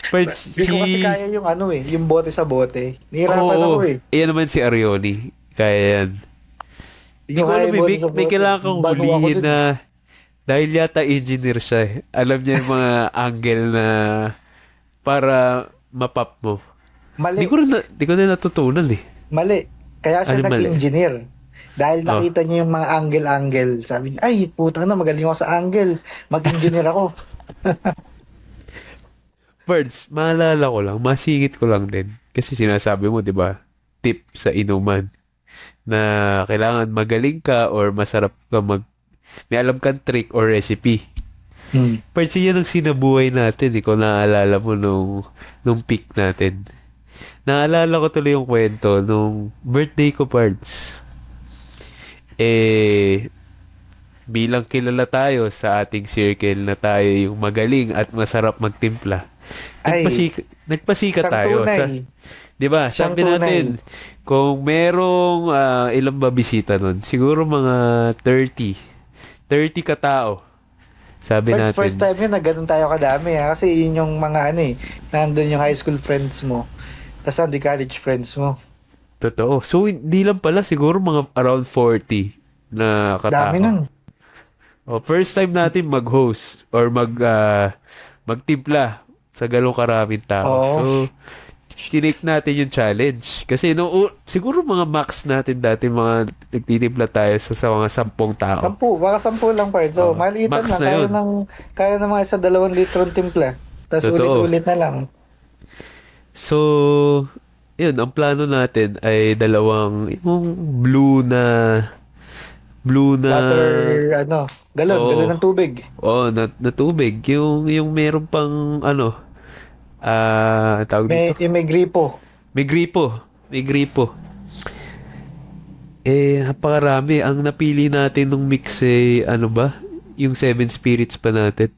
Parts, Hindi ko kasi kaya yung yung bote sa bote. Nihirapan ako Oo. eh. Iyan naman si Arioni. Kaya yan. Hindi Hindi ko ko kaya alam yung eh. bote sa May bote. kailangan kang Bano ako hulihin dun. na dahil yata engineer siya eh. Alam niya yung mga angle na para mapap mo. Mali. Di ko na natutunan eh. Mali. Kaya siya Ano mali? nag-engineer. Dahil Oh. nakita niya yung mga angle-angle. Sabi niya, ay, putang na, magaling ako sa angle. Mag-engineer ako. Birds, maalala ko lang, masingit ko lang din. Kasi sinasabi mo, di ba, tip sa inuman na kailangan magaling ka or masarap ka may alam kang trick or recipe. Birds, yan ang sinabuhay natin, kung naaalala mo nung peak natin. Naalala ko tuloy yung kwento nung birthday ko, Birds. Bilang kilala tayo sa ating circle na tayo yung magaling at masarap magtimpla. Ay, Nagpasika siyang tayo sa, tunay. 'di ba? Siyang Sabi tunay. natin, kung merong ilang babisita nun, siguro mga 30 katao. Sabi First natin, time yun na ganun tayo kadami ha. Kasi yun yung mga nandun yung high school friends mo. Tapos nandun yung college friends mo. totoo. So hindi lang pala siguro mga around 40 na Dami katao. nun. First time natin mag-host or magtimpla sa ganong karaming tao. Oo. So, tinake natin yung challenge. Kasi siguro mga max natin dati mga nagtitimpla tayo sa mga 10 tao. 10 lang pa. So, Oo. maliitan Max lang. na yun. Kaya ng mga 1-2 litrong timpla. Tapos Totoo. ulit-ulit na lang. So, yun, ang plano natin ay yung blue na, Water, galon. Oo. Galon ng tubig. na tubig. Yung meron pang, tawag dito? May gripo. May gripo. May gripo. Napakarami. Ang napili natin nung mix ano ba? Yung Seven Spirits pa natin.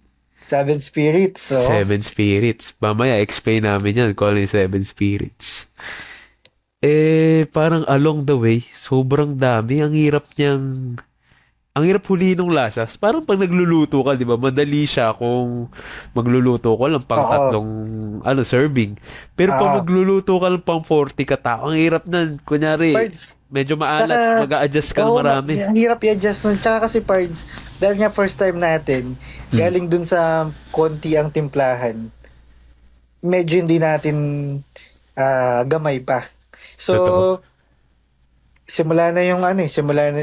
7 spirits. So, Seven Spirits. Mamaya, explain namin yan kung ano yung Seven Spirits. Parang along the way, sobrang dami. Ang hirap huliin ng lasas. Parang pag nagluluto ka, di ba? Madali siya kung magluluto ko lang pang Oo. tatlong serving. Pero pag Oo. magluluto ka lang pang 40 katao, ang hirap nan. Kunyari, Pards. medyo maalat, Saka, mag-a-adjust ka ng oo, marami. ang hirap i-adjust nun. Tsaka kasi pards, dahil nga first time natin, galing dun sa konti ang timplahan, medyo hindi natin gamay pa. So, Totoo. simula na yung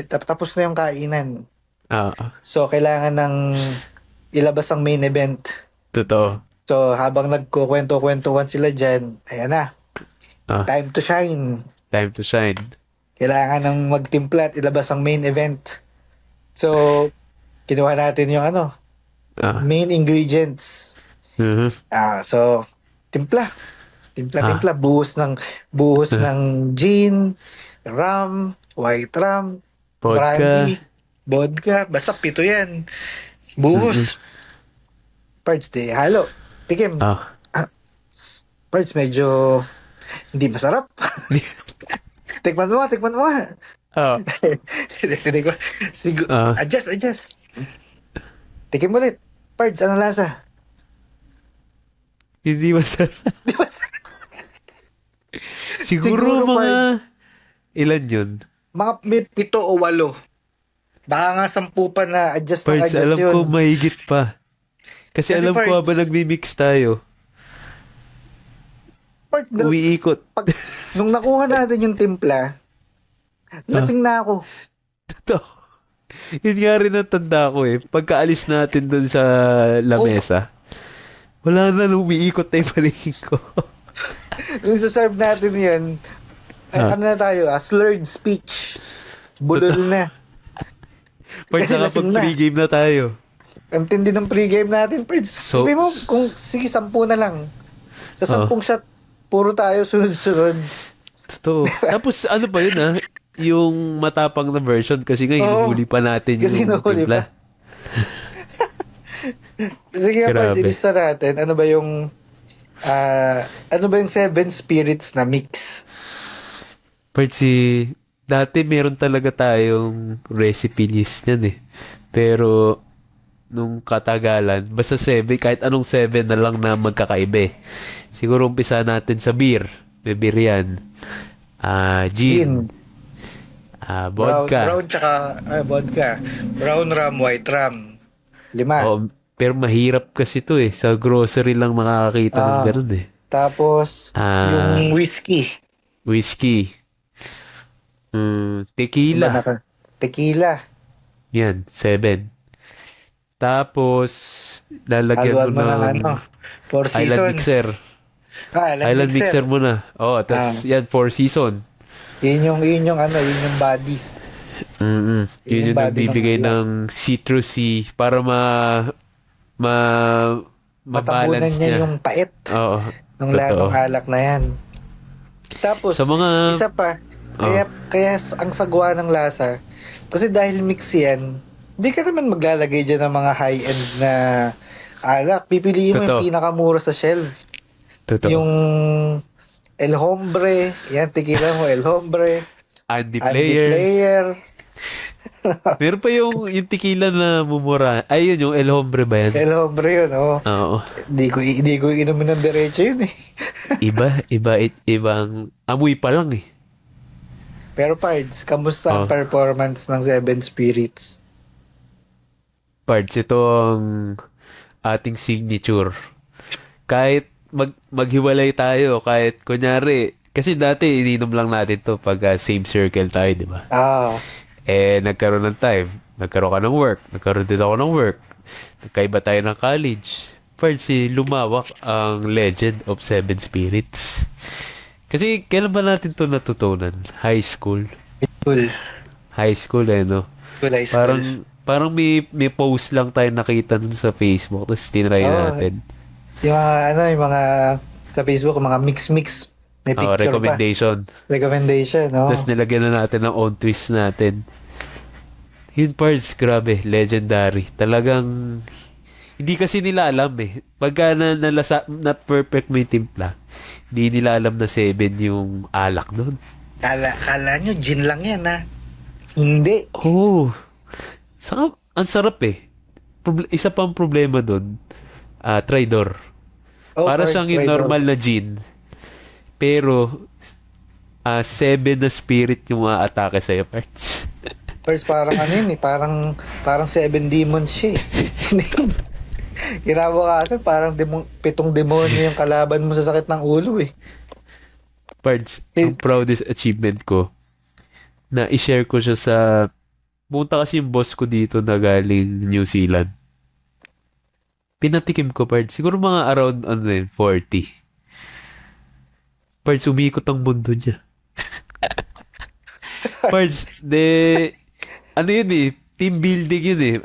tapos na yung kainan. Ah, So, kailangan ng ilabas ang main event. totoo. So, habang nagkukwento-kwentuhan sila dyan, ayan na, Ah, time to shine. time to shine. Kailangan ng magtimpla at ilabas ang main event. So, kinuha natin yung Ah. main ingredients. Mhm. So, timpla. Ah. Timpla. Buhos ng gin, rum, white rum, Vodka. brandy, vodka. Basta 7 yan. Mhm. Buhos. Parts, di halo. Tikim. Ah. Parts, medyo hindi masarap. Tikman mo nga. Ah. Sininig ko. Ah. Adjust. Tikim ulit. Parts, ano lasa? Hindi masarap. Di ba? Siguro Siguro, mga ilan yun? Mga may 7 o 8. Baka nga 10 pa na adjust Parts, alam yun. ko mahigit pa. Kasi alam ko Parts, habang nagmi-mix tayo, umiikot. nung nakuha natin yung timpla, lasing na ako. Totoo. Yun nga rin ang tanda ko eh. Pagkaalis natin dun sa lamesa, wala na, umiikot na yung paligid ko. Nung serve natin yun, ano na tayo, slurred speech. Bulol na. Pag Kasi lasing na. nakapag-pregame na tayo. Ang tindi ng pregame natin, Prince. So- Sabi mo, sige, 10 na lang. Sa 10 shot, puro tayo sunod-sunod. Totoo. Tapos ano pa yun yung matapang na version kasi nga Oo. hinuhuli pa natin Kasi yung hinuhuli timpla. Sige nga, Grabe. Prince, ilista natin. Ano ba yung 7 spirits na mix? But dati meron talaga tayong recipe list niyan eh. Pero nung katagalan, basta 7, kahit anong 7 na lang na magkakaiba eh. Siguro umpisa natin sa beer. May beer yan. Gin. Vodka. Brown tsaka vodka. Brown rum, white rum. 5. Oo, pero mahirap kasi to eh. Sa grocery lang makakakita ng Ah. ganun eh. Tapos, Ah. yung whiskey. Whiskey. Tequila. Tequila. Yan, 7. Tapos, lalagyan Haluan mo mo ng ng Four Island Seasons. Mixer. Island Mixer muna. Oh, tapos yan, 4 season. Yun yung body. Mm-mm. Yun Yung yung body nagbibigay ng ng citrusy para Matabunan mabalance niya niya. yung pait Oo. ng lahat Totoo. ng alak na yan. Tapos, Sa mga isa pa, kaya ang sagwa ng lasa, kasi dahil mix yan, di ka naman maglalagay dyan ng mga high-end na alak. Pipiliin mo Totoo. yung pinakamura sa shelf. Totoo. Yung El Hombre, yan, tequila mo, El Hombre, Andy Andy Player. Player. Meron pa yung tequila na mumura. Ay, yun yung El Hombre ba yan? El Hombre yun, oo. Oo. Di ko inumin ng derecho yun eh. Ibang amoy pa lang eh. Pero Pards, kamusta ang performance ng Seven Spirits? Parts, ito ang ating signature. Kahit maghiwalay tayo, kahit kunyari, kasi dati ininom lang natin to pag same circle tayo, di ba? Nagkaroon ng time. Nagkaroon ka ng work. Nagkaroon din ako ng work. Nagkaiba tayo ng college. Parts, lumawak ang Legend of Seven Spirits. Kasi kailan ba natin to natutunan? High school. High school no? Parang may post lang tayo nakita dun sa Facebook, tapos tinry natin. Yung mga sa Facebook, mga mix may picture recommendation, no? Tapos nilagyan na natin ng own twist natin. Yun parts, grabe, legendary. Talagang hindi kasi nila alam eh. Pagka na perfect may timpla, hindi nila alam na 7 yung alak doon. Kala nyo, gin lang yan ha? Hindi. Saka, ang sarap eh. Isa pang problema doon, Tridor. Para siyang yung normal na gin. Pero, 7 na spirit yung atake sa'yo, parts. First, parang parang 7 demons siya eh. Kinabukasan, parang 7 demonyo yung kalaban mo sa sakit ng ulo eh. Parts, ang proudest achievement ko, na i-share ko siya sa, punta kasi yung boss ko dito na galing New Zealand. Pinatikim ko, Parts, siguro mga around 40. Parts, umikot ang mundo niya. Pards, ano yun eh, team building yun eh.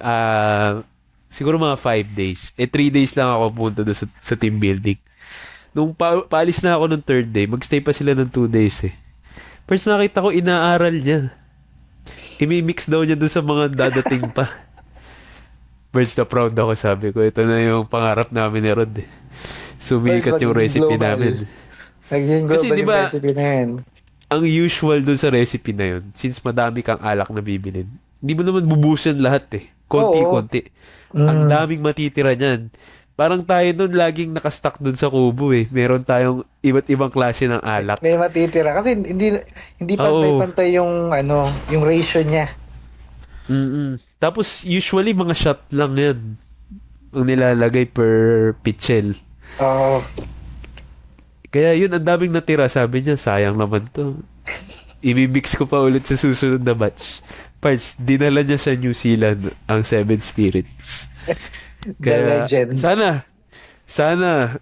Siguro mga 5 days. 3 days lang ako punta doon sa team building. Nung paalis na ako nung third day, magstay pa sila ng 2 days eh. First nakita ko, inaaral niya. Imi-mix daw niya doon sa mga dadating pa. First na proud ako, sabi ko. Ito na yung pangarap namin ni Rod eh. Sumikat yung magiging recipe global. namin. Naging Kasi global di yung ba, recipe na yan. ang usual doon sa recipe na yun, since madami kang alak na bibilin, hindi mo naman bubusan lahat eh. Oo. Konti-konti. Ang Mm. daming matitira niyan. Parang tayo doon laging nakastock doon sa kubo eh. Meron tayong iba't ibang klase ng alak. May matitira kasi hindi Oo. pantay-pantay yung yung ratio niya. Tapos usually mga shot lang yan ang nilalagay per pitchel. Oo. Kaya yun, ang daming natira. Sabi niya, sayang naman to. Imimix ko pa ulit sa susunod na batch. Parts, dinala niya sa New Zealand ang Seven Spirits. The Kaya, legend. sana,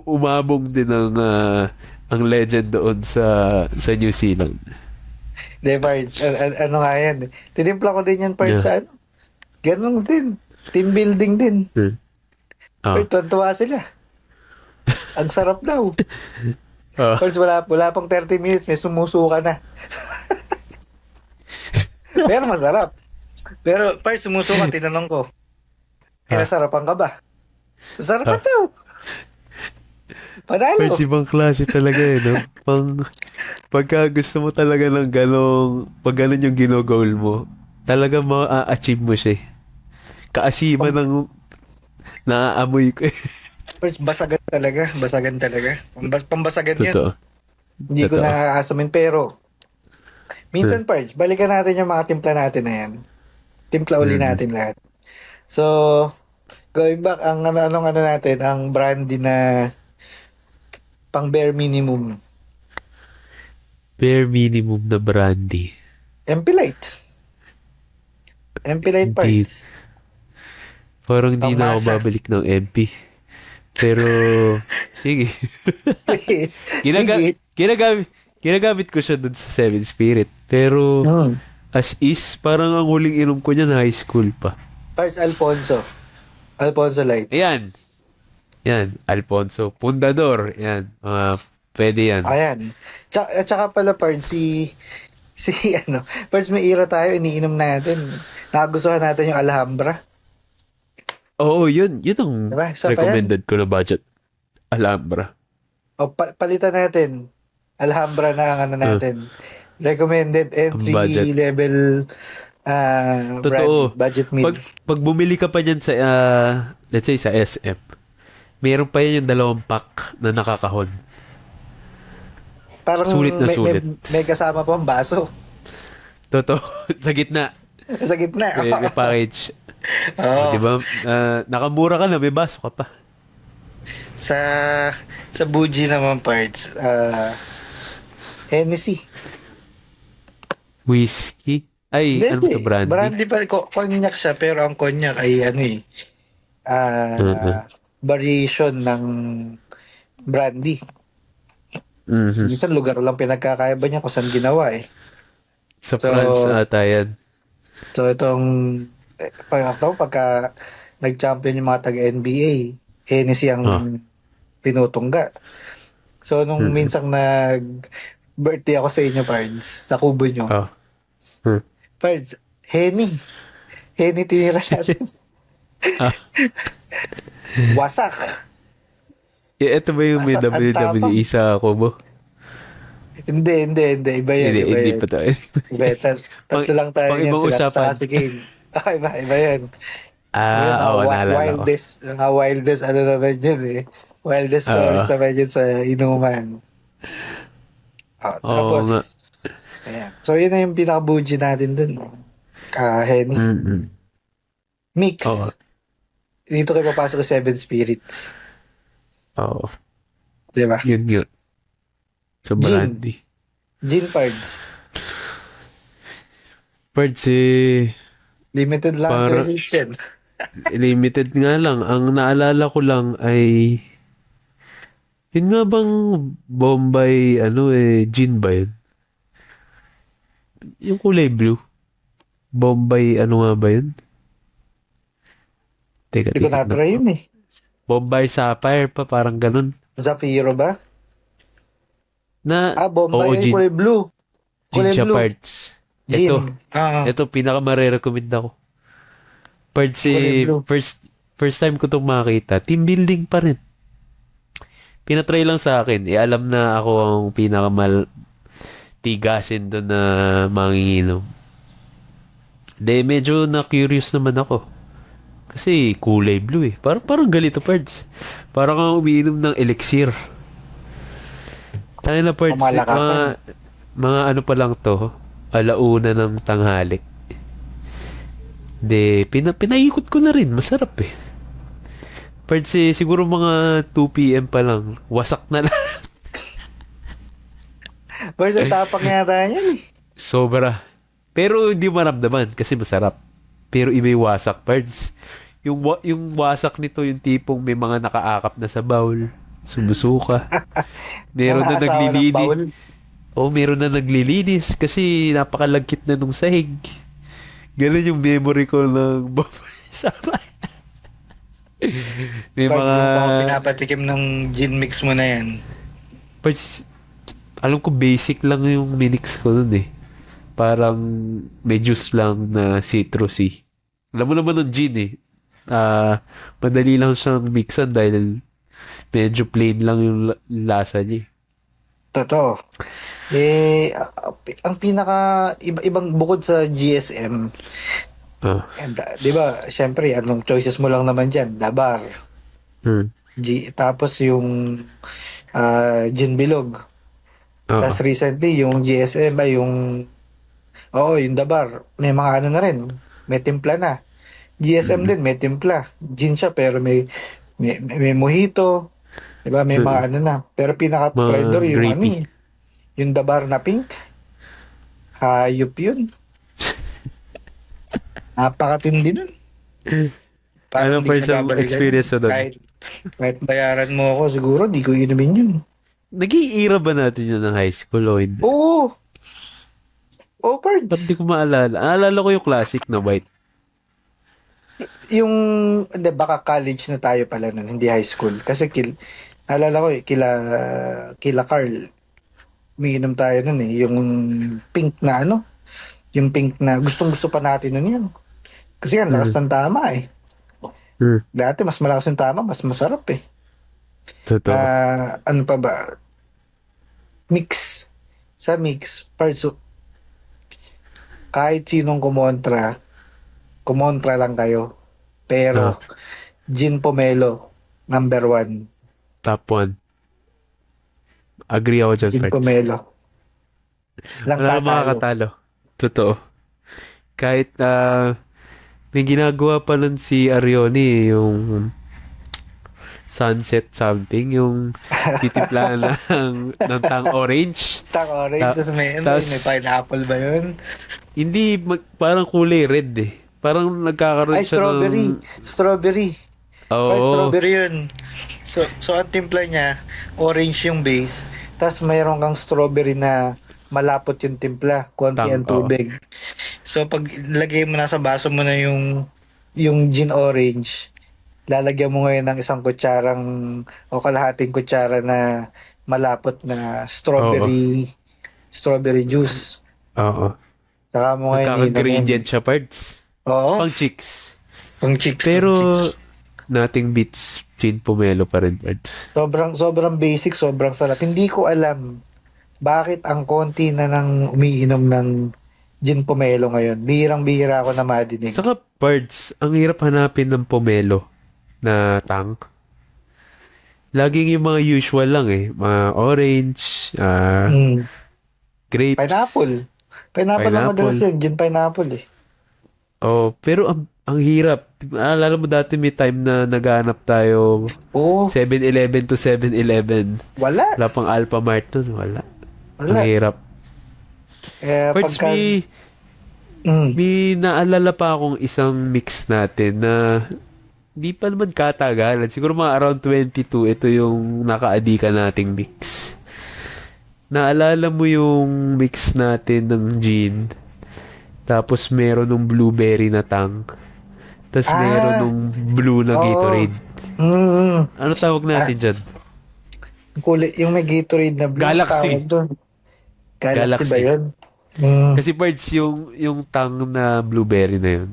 umabong din ang legend doon sa New Zealand. De Pards, ano nga yan. Tinimpla ko din yan Pards Yeah. sa ano. Ganun din. Team building din. Hmm. Ah. Pards, tuwa sila. Ang sarap daw. Ah. Pards, wala pang 30 minutes, may sumusuka na. Pero masarap. Pero Pards, sumusuka, tinanong ko. Pinasarapan ka ba? Masarap ka daw. Panalo. Parts, ibang klase talaga eh, no? Pagka gusto mo talaga ng pag ganun yung ginogol mo, talaga ma-achieve mo siya eh. Kaasiman ng naaamoy ko eh. Pards, basagan talaga. Basagan talaga. Pambasagan yan. Totoo. Hindi ko Totoo. nakakasamin. Pero, minsan Pards, balikan natin yung mga timpla natin na yan. Timpla uli natin lahat. So, going back, anong natin, ang brandy na pang bare minimum. Bare minimum na brandy. MP Light. MP Light Hindi. Pards. Parang hindi na ako Pangmasa. babalik ng MP. Pero, sige. Sige. Ginagamit ko siya dun sa Seven Spirit. Pero, Hmm. as is, parang ang huling inom ko niya na high school pa. Pards Alfonso. Alfonso Light. Ayan. Yan. Alfonso. Pundador. Yan. Pwede yan. Ayan. Tsaka pala Pards, si Pards may ira tayo, iniinom natin. Nagustuhan natin yung Alhambra. Oo, yun. Yun ang Diba? Isa pa yan. recommended ko na budget. Alhambra. O, palitan natin. Alhambra na ang natin. Recommended entry Budget. level Totoo. brandy, budget meal. Pag bumili ka pa dyan sa, let's say sa SM, meron pa yan yung 2 pack na nakakahon. Parang sulit na sulit. may kasama pang baso Totoo. Sa gitna. sa gitna. May package. Oo. Di ba? Nakamura ka na, may baso ka pa. Sa Buji naman Pards, Hennessy. Whiskey? Ay, ano Hindi. to, brandy? Brandy pa, cognac siya, pero ang cognac ay variation ng brandy. Mhm. Minsan lugar lang pinagkakaiba niya kung saan ginawa eh. Sa So, France ata yan. So itong pagka nag-champion yung mga taga-NBA, Hennessy ang tinutungga. So nung minsang nag-birthday ako sa inyo, Pards, sa kubo nyo, Oh. Pards, Henny tinira natin. Wasak. Ito ba yung may Wasak ang tapang. WWE sa Kubo? Hindi. Iba yan. Hindi pa to. Iba yan. Tatlo lang tayo Pang yan. ibang Sila usapan. sa si Kane. Iba yan. Yun, Oo, naalala ko. wildest, ano naman yun eh. Wildest stories naman yun sa inuman. Tapos, nga. ayan. So, yun na yung pinaka-bougie natin dun. Henny. Mm-mm. Mix. Oo. Dito kayo papasok sa Seven Spirits. Oo. Diba? Yun. Sa brandy. Gin Pards. Parts Limited lang Para- choices yan. limited nga lang. Ang naalala ko lang ay yun nga bang Bombay gin ba yun? yung kulay blue. Bombay, ano nga ba yun? Teka, Hindi ko titignan na-try ko. yun eh. Bombay Sapphire pa, parang ganun. Zafiro ba? Na, Bombay oo, ay kulay blue. Gin Kulay siya blue. parts. Ito, Gin. Ah, ito, pinaka-mare-recommend ako. Parts kulay blue. first time ko itong makita. Team building pa rin. Pinatry lang sa akin. Alam na ako ang tigasin doon na manginginom. De, medyo na-curious naman ako. Kasi kulay blue eh. Parang galito parts. Parang kang umiinom ng elixir. Tayo na parts. Pamalakasan. Mga ano pa lang to. Alauna ng tanghali. De, pinaikot ko na rin. Masarap eh. Parts eh, siguro mga 2 p.m. pa lang. Wasak na lang. First, ang tapang yata yan eh. Sobra. Pero hindi maramdaman kasi masarap. Pero iba yung wasak parts. Yung wasak nito yung tipong may mga nakaakap na sa bowl. Sumusuka. Meron na Mga asawa ng baul. naglilinis. Meron na naglilinis kasi napakalagkit na nung sahig. Ganun yung memory ko ng Sapphire. May Pag mga yung ako pinapatikim ng gin mix mo na yan. parts, alam ko basic lang yung minix ko dun eh. Parang may juice lang na citrusy. Alam mo naman ng gin eh. Madali lang siyang mixan dahil medyo plain lang yung lasa niya. Totoo. Ang pinaka ibang bukod sa GSM, di ba, syempre, anong choices mo lang naman dyan? Dabar. Hmm. Tapos yung Gin Bilog. Tapos recently, yung GSM ay yung Dabar. May mga ano na rin. May timpla na. GSM din, may timpla. Gin siya, pero may mojito. Diba? May mga ano na. Pero pinaka-trendor yung grapey. yung Dabar na pink. Hayop yun. Napakatindi nun. Ano Parang pa di yung nababalikan experience mo yun. doon? Kahit bayaran mo ako, siguro di ko inumin yun. Nag-iira ba natin yun ng high school o hindi? Oo. Oh, Ba't pards. di ko maalala? Naalala ko yung classic na white. Yung, hindi, baka college na tayo pala nun, hindi high school. Kasi naalala ko kila Carl, umiinom tayo nun eh. Yung pink na yung pink na gustong-gusto pa natin nun yun. Kasi yan, lakas ng tama eh. Dati, mas malakas yung tama, mas masarap eh. Totoo. Ano pa ba? Mix. Sa mix, parts, kahit sinong kumontra lang kayo. Pero, Gin Pomelo, number 1. Top 1. Agree ako dyan, Gin parts. Pomelo. Lang Wala tatalo. makakatalo. Totoo. Kahit may ginagawa pa nun si Arioni, yung sunset something, yung titimpla ng tang orange. Tang orange, tapos may pineapple ba yun? Hindi, parang kulay red eh. Parang nagkakaroon Ay, siya strawberry. Ay, Oo. strawberry yun. So ang timpla niya, orange yung base, tapos mayroon kang strawberry na malapot yung timpla, konti ang tubig. So pag lagay mo na sa baso mo na yung gin orange, lalagyan mo ngayon ng isang kutsarang o kalahating kutsara na malapot na strawberry juice. Oo. Saka mo ngayon Nagkaka-gradient siya, parts. Oo. Pang chicks. Pang chicks. Pero, pang chicks. nothing beats Gin Pomelo pa rin, parts. Sobrang basic, sobrang sarap. Hindi ko alam bakit ang konti na nang umiinom ng Gin Pomelo ngayon. Bihirang-bihira ako na madinig. Saka, parts, ang hirap hanapin ng pomelo na tang. Laging yung mga usual lang eh. Mga orange, grapes. Pineapple lang madalas yan. Gin pineapple eh. Pero ang hirap. Alala mo dati may time na naghahanap tayo 7-Eleven to 7-Eleven. Wala. Wala pang Alpha Mart nun. Wala. Ang hirap. Parts, may naalala pa akong isang mix natin na di pa naman katagalan. Siguro mga around 22, ito yung nakaadika nating mix. naalala mo yung mix natin ng gin, tapos meron ng blueberry na tang, tapos meron Ah, ng blue na oo. Gatorade. Mm. Ano tawag Ah, natin dyan? yung may Gatorade na blue, ang tawag Galaxy. doon. Galaxy ba Galaxy. yun? Mm. Kasi parts yung tang na blueberry na yun.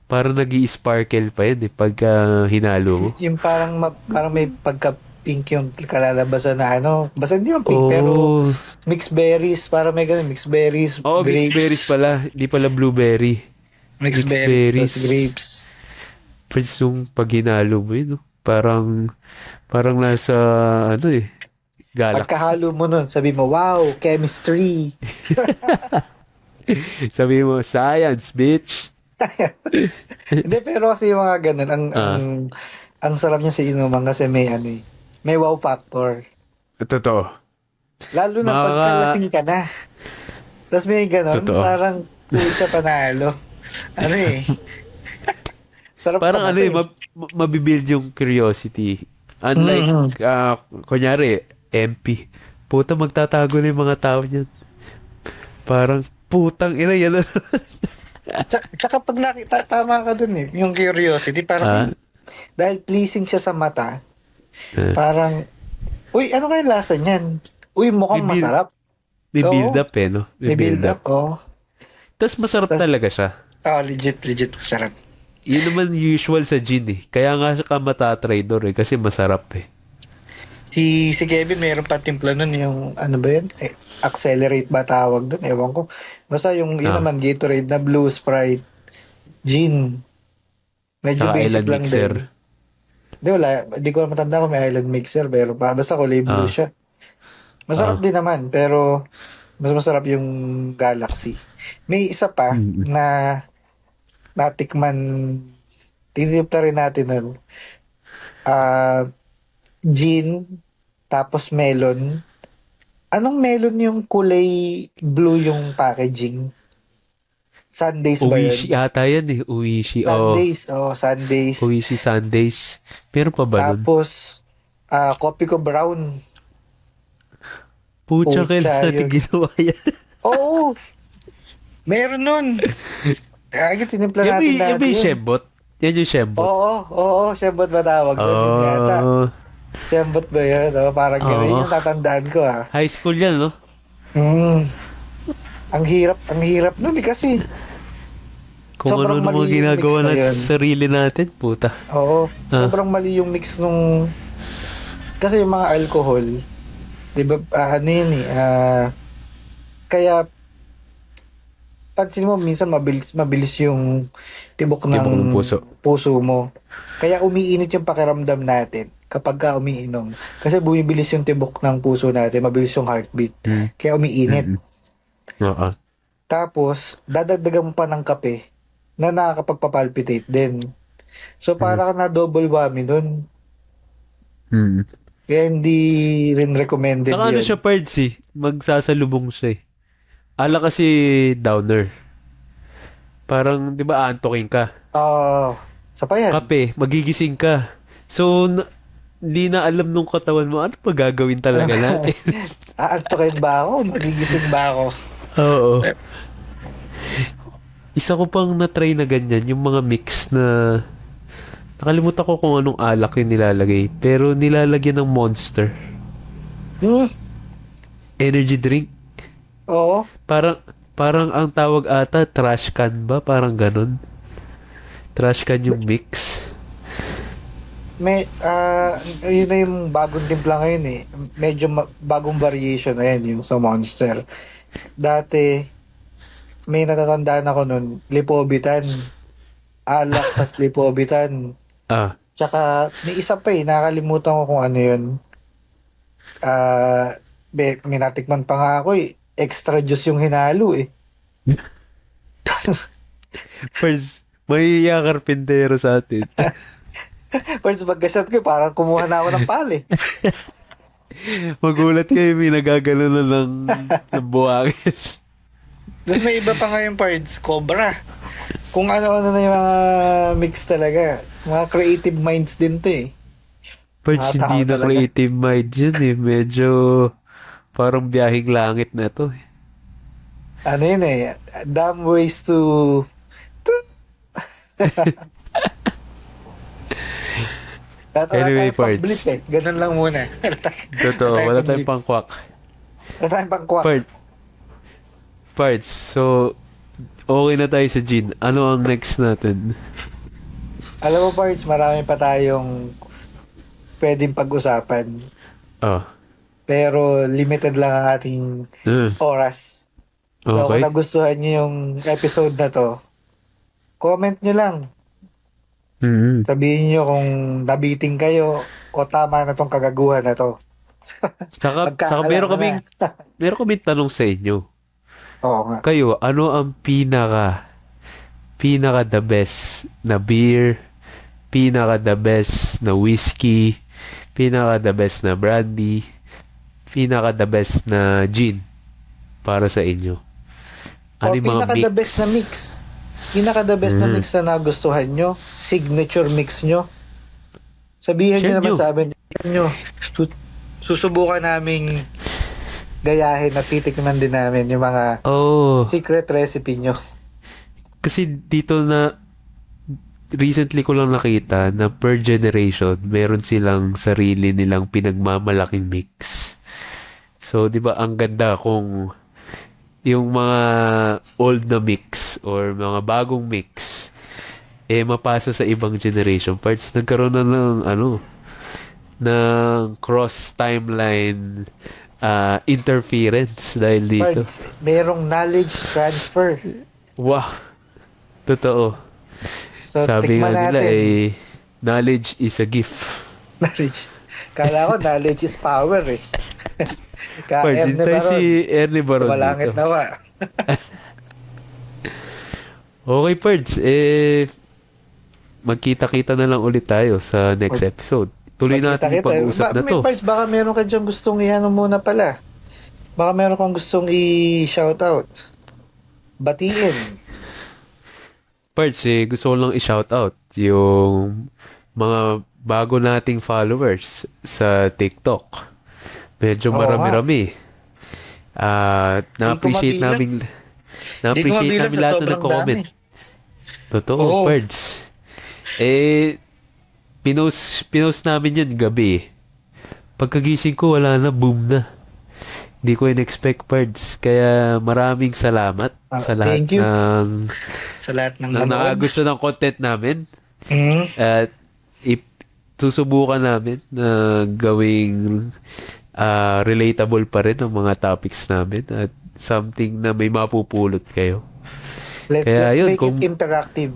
Parang nag-i-sparkle pa yun eh pagka hinalo mo. Yung parang, parang may pagka-pink yung kalalabasan na ano. Basta hindi man pink, pero Oh. mixed berries. Parang may ganun, mixed berries, Oh, mixed berries grapes. pala. Hindi pala blueberry. Mixed Mixed berries, berries. plus grapes. Parts yung pag hinalo mo yun, no? Parang nasa, ano eh, galaxy. Pagkahalo mo nun, sabi mo, wow, chemistry. Sabi mo, science, bitch. Hindi, pero kasi yung mga ganun, Ah, ang sarap niya sa inuman kasi may ano eh, may wow factor. totoo. Lalo na pagka Makaka... lasing ka na. Tapos may ganun, Totoo. parang puta panalo. Ano eh, sarap sa Parang ano mata eh, eh. mabibuild yung curiosity. Unlike, Mm. kunyari, MP. Puta, magtatago na yung mga tao niyan. Parang, putang ina yan. Tsaka pag nakita, tama ka dun eh, yung curiosity, parang, Ah, dahil pleasing siya sa mata, ah. parang, uy, ano kaya lasa niyan? Uy, May mukhang build, masarap. may build Oo, up eh, no? May may build build up. up, oh. Tapos masarap Tas, talaga siya. legit masarap. Yun naman usual sa gin eh. Kaya nga siya ka matatrader eh, kasi masarap eh. Si Kevin, mayroon pa timpla nun yung, ano ba yun? Accelerate ba tawag dun? Ewan ko. Basta yun Ah, naman, Gatorade na Blue Sprite, Gin. Medyo saka basic island lang mixer. din. Di wala, di ko matanda kung may island mixer, pero basta kulay blue Ah, siya. Masarap ah. din naman, pero mas masarap yung Galaxy. May isa pa Mm. na natikman, tinitimpla rin natin nun. Ah, gin, tapos melon. Anong melon yung kulay blue yung packaging? Sundays ba Uwishi yun? ata yan eh. Uwishi. Oh, Sundays, oh, Sundays. Uwishi Sundays. Meron pa ba nun? Tapos, kopi ko brown. Pucha, kailan Pucha, natin yun. ginawa yan? Oo, meron nun. Kaya tinimpla natin Yung dati may yun. shembot. Yan yung shembot. Oo, Shembot ba tawag doon? Yun yata. Oh, Shembot ba yun? Oh, parang gano'n. oo. Yun yung tatandaan ko ah. High school yan, no? Mm. Ang hirap nun eh kasi Kung ano sobrang mga mali yung mix ginagawa na natin yun. sa sarili natin, puta. Oo, Ah, sobrang mali yung mix nung... Kasi yung mga alcohol, di ba, ano yun eh, kaya pansin mo minsan mabilis yung tibok ng tibok ng puso. puso mo. Kaya umiinit yung pakiramdam natin kapag ka umiinom. Kasi bumibilis yung tibok ng puso natin, mabilis yung heartbeat. Mm. Kaya umiinit. Mm-mm. Oo. Tapos, dadagdagan mo pa ng kape na nakakapagpapalpitate din. So, Mm. para ka na double whammy nun. Mm. Kaya hindi rin recommended Saka ano yun. siya, parts eh. Magsasalubong siya eh. Ala kasi downer. Parang, di ba, antokin ka. Sa pa yan. Kape, magigising ka. So, hindi na alam nung katawan mo, ano pa gagawin talaga natin? Aantukin ba ako? Magigising ba ako? Oo. Isa ko pang na-try na ganyan, yung mga mix na... Nakalimutan ko kung anong alak yung nilalagay. Pero nilalagyan ng Monster. Hmm, Energy drink. oo. Parang ang tawag ata, trash can ba? Parang ganun. Trash can yung mix. Yun na yung bagong timpla ngayon eh. Medyo bagong variation na yan, yung sa Monster. Dati, may natatandaan ako nun, lipobitan. Alak tas lipobitan. Ah, Tsaka, may isa pa eh, nakakalimutan ko kung ano yun. May natikman pa nga ako eh. Extra juice yung hinalo eh. first, may karpintero sa atin. First pagkasat ko, parang kumuha na ako ng pali. Magulat kayo, may nagagano na ng buhangin. Tapos may iba pa nga yung parts, Cobra. Kung ano-ano na yung mga mix talaga. Mga creative minds din to eh. Parts Mga tao hindi na talaga. creative mind yun eh. Medyo Parang biyaheng langit na to. Ano yun eh, dumb ways to wala Anyway, tayong pang-blip parts. eh. Ganun lang muna. Totoo, Wala wala tayong tayong pang-blip. pang-quack. Wala tayong pang-quack. Parts. So, okay na tayo sa Jin. Ano ang next natin? Alam mo, parts, marami pa tayong pwedeng pag-usapan. Oh. Pero limited lang ang ating oras. So, kung Okay. nagustuhan nyo yung episode na to, comment nyo lang. Mm-hmm. Sabihin nyo kung nabiting kayo o tama na tong kagaguhan na to. Saka Magkaalam meron na. meron kaming tanong sa inyo. Oo nga. Kayo, ano ang pinaka the best na beer, pinaka the best na whiskey, pinaka the best na brandy, pinaka the best na gin para sa inyo? Ano O yung mga pinaka-the mix? best na mix. Pinaka-the best na mix na nagustuhan nyo. Signature mix nyo. Sabihin nyo Share naman nyo. sa amin. Nyo. Susubukan naming gayahin at titikman din namin yung mga Oh, secret recipe nyo. kasi dito na recently ko lang nakita na per generation, meron silang sarili nilang pinagmamalaking mix. So, di ba, ang ganda kung yung mga old na mix or mga bagong mix mapasa sa ibang generation parts. Nagkaroon na ng ng cross timeline interference dahil dito. Pards, merong knowledge transfer. Wow, totoo. So, Sabi tikman nga nila natin. knowledge is a gift. Knowledge. Kala ko knowledge is power eh. Parts, Erne hintay Baron. si Ernie Baron Tumalangit dito. nawa. Okay, Pards, magkita-kita na lang ulit tayo sa next episode. Tuloy natin yung pag-uusap na May to. parts, baka meron ka dyan gustong i-ano muna pala. Baka meron kang gustong i-shoutout. Batiin. Parts, gusto ko lang i-shoutout yung mga bago nating followers sa TikTok. Medyo Oo marami-rami. Na-appreciate mabilang. namin na-appreciate namin sa lahat na sobrang nag-comment. dami. Totoo, Oo. Pards. Pinost namin yan gabi. Pagkagising ko, wala na, boom na. Hindi ko in-expect, Pards. Kaya maraming salamat sa lahat Thank you. ng Sa lahat ng na nanood. nakagusto ng content namin. Mm. At susubukan namin na gawing relatable pa rin ang mga topics namin at something na may mapupulot kayo. Kaya Let's yun, make it interactive.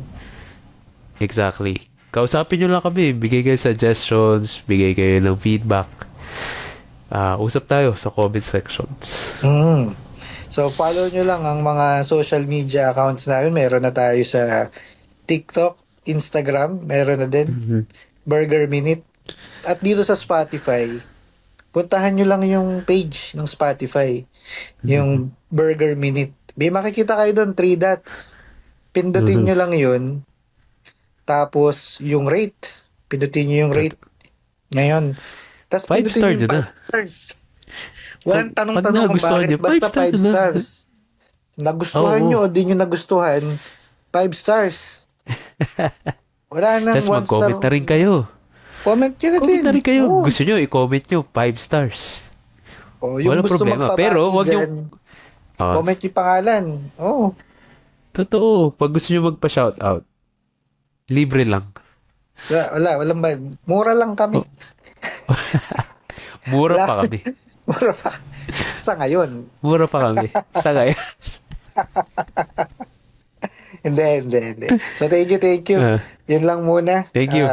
Exactly. Kausapin nyo lang kami. Bigay kayo suggestions, bigay kayo ng feedback. Usap tayo sa comment sections. Mm. So, follow nyo lang ang mga social media accounts namin. Meron na tayo sa TikTok, Instagram, meron na din. Mhm. Burger Minute. At dito sa Spotify, puntahan nyo lang yung page ng Spotify. Yung Burger Minute. May makikita kayo doon, 3 dots. Pindutin nyo lang yun. Tapos, yung rate. Pindutin nyo yung rate. Ngayon. Tapos, 5 pindutin star nyo yung na. 5 stars. Walang Pag tanong-tanong kung nagustuhan bakit. nyo, Basta 5 star 5 na. stars. Nagustuhan Oo. nyo o di nyo nagustuhan, 5 stars. Wala nang Tapos 1 star. mag-comment na rin kayo. Comment nyo na din. Comment na rin kayo. Oo. Gusto nyo, i-comment nyo 5 stars. Oh, yung Walang gusto problema. magpabati Pero, wag dyan, yung... comment yung pangalan. Oo. Totoo. Pag gusto nyo magpa-shoutout, libre lang. Walang ba? Mura lang kami. Mura Wala. pa kami. Mura pa. Sa ngayon. Mura pa kami. Sa ngayon. Hindi. So, thank you. Yun lang muna. Thank you.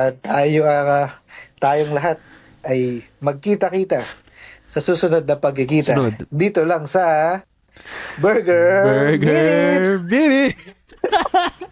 Tayong lahat ay magkita-kita sa susunod na pagkikita. Sunod. Dito lang sa Burger Burger Minute. Minute!